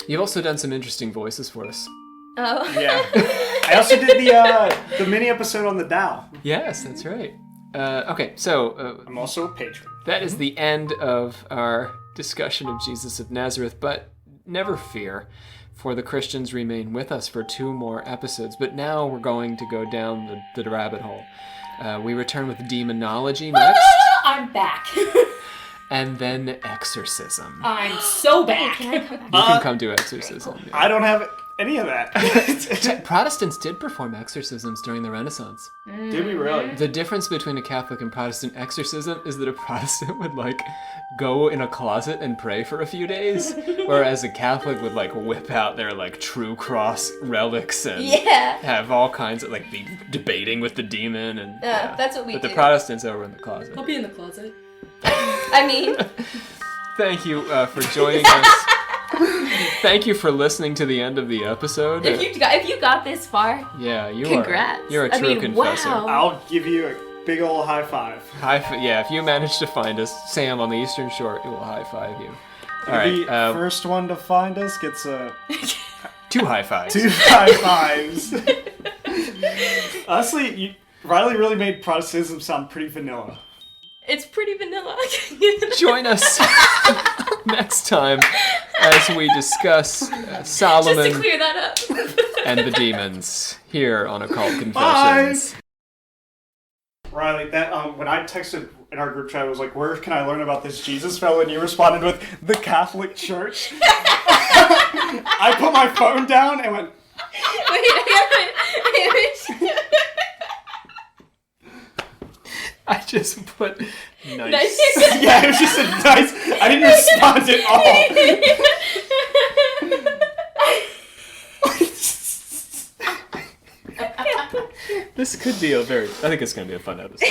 You've also done some interesting voices for us. Oh. Yeah. I also did the mini episode on the Tao. Yes, that's right. Okay, so... I'm also a patron. That is the end of our discussion of Jesus of Nazareth, but never fear, for the Christians remain with us for 2 more episodes. But now we're going to go down the rabbit hole. We return with demonology next. I'm back. And then exorcism. I'm so back. Can I come back? You can come to exorcism. Yeah. I don't have any of that. Protestants did perform exorcisms during the Renaissance. Did we really? The difference between a Catholic and Protestant exorcism is that a Protestant would go in a closet and pray for a few days, whereas a Catholic would whip out their true cross relics and have all kinds of be debating with the demon and that's what we do. But do. the Protestants are in the closet. I'll be in the closet. I mean, Thank you for joining us. Thank you for listening to the end of the episode. if you got this far, Yeah, congrats. You're a true confessor. Wow. I'll give you a big ol' high five. Yeah, if you manage to find us, Sam on the Eastern Shore, he will high five you. All right, The first one to find us gets 2 high fives. 2 high fives. Honestly, Riley really made Protestantism sound pretty vanilla. It's pretty vanilla. Join us next time as we discuss Solomon Just to clear that up. and the demons here on Occult Confessions. Riley, that when I texted in our group chat, I was like, "Where can I learn about this Jesus fellow?" And you responded with the Catholic Church. I put my phone down and went. I just put nice. Yeah, it was just a nice. I didn't respond at all. This could be I think it's going to be a fun episode.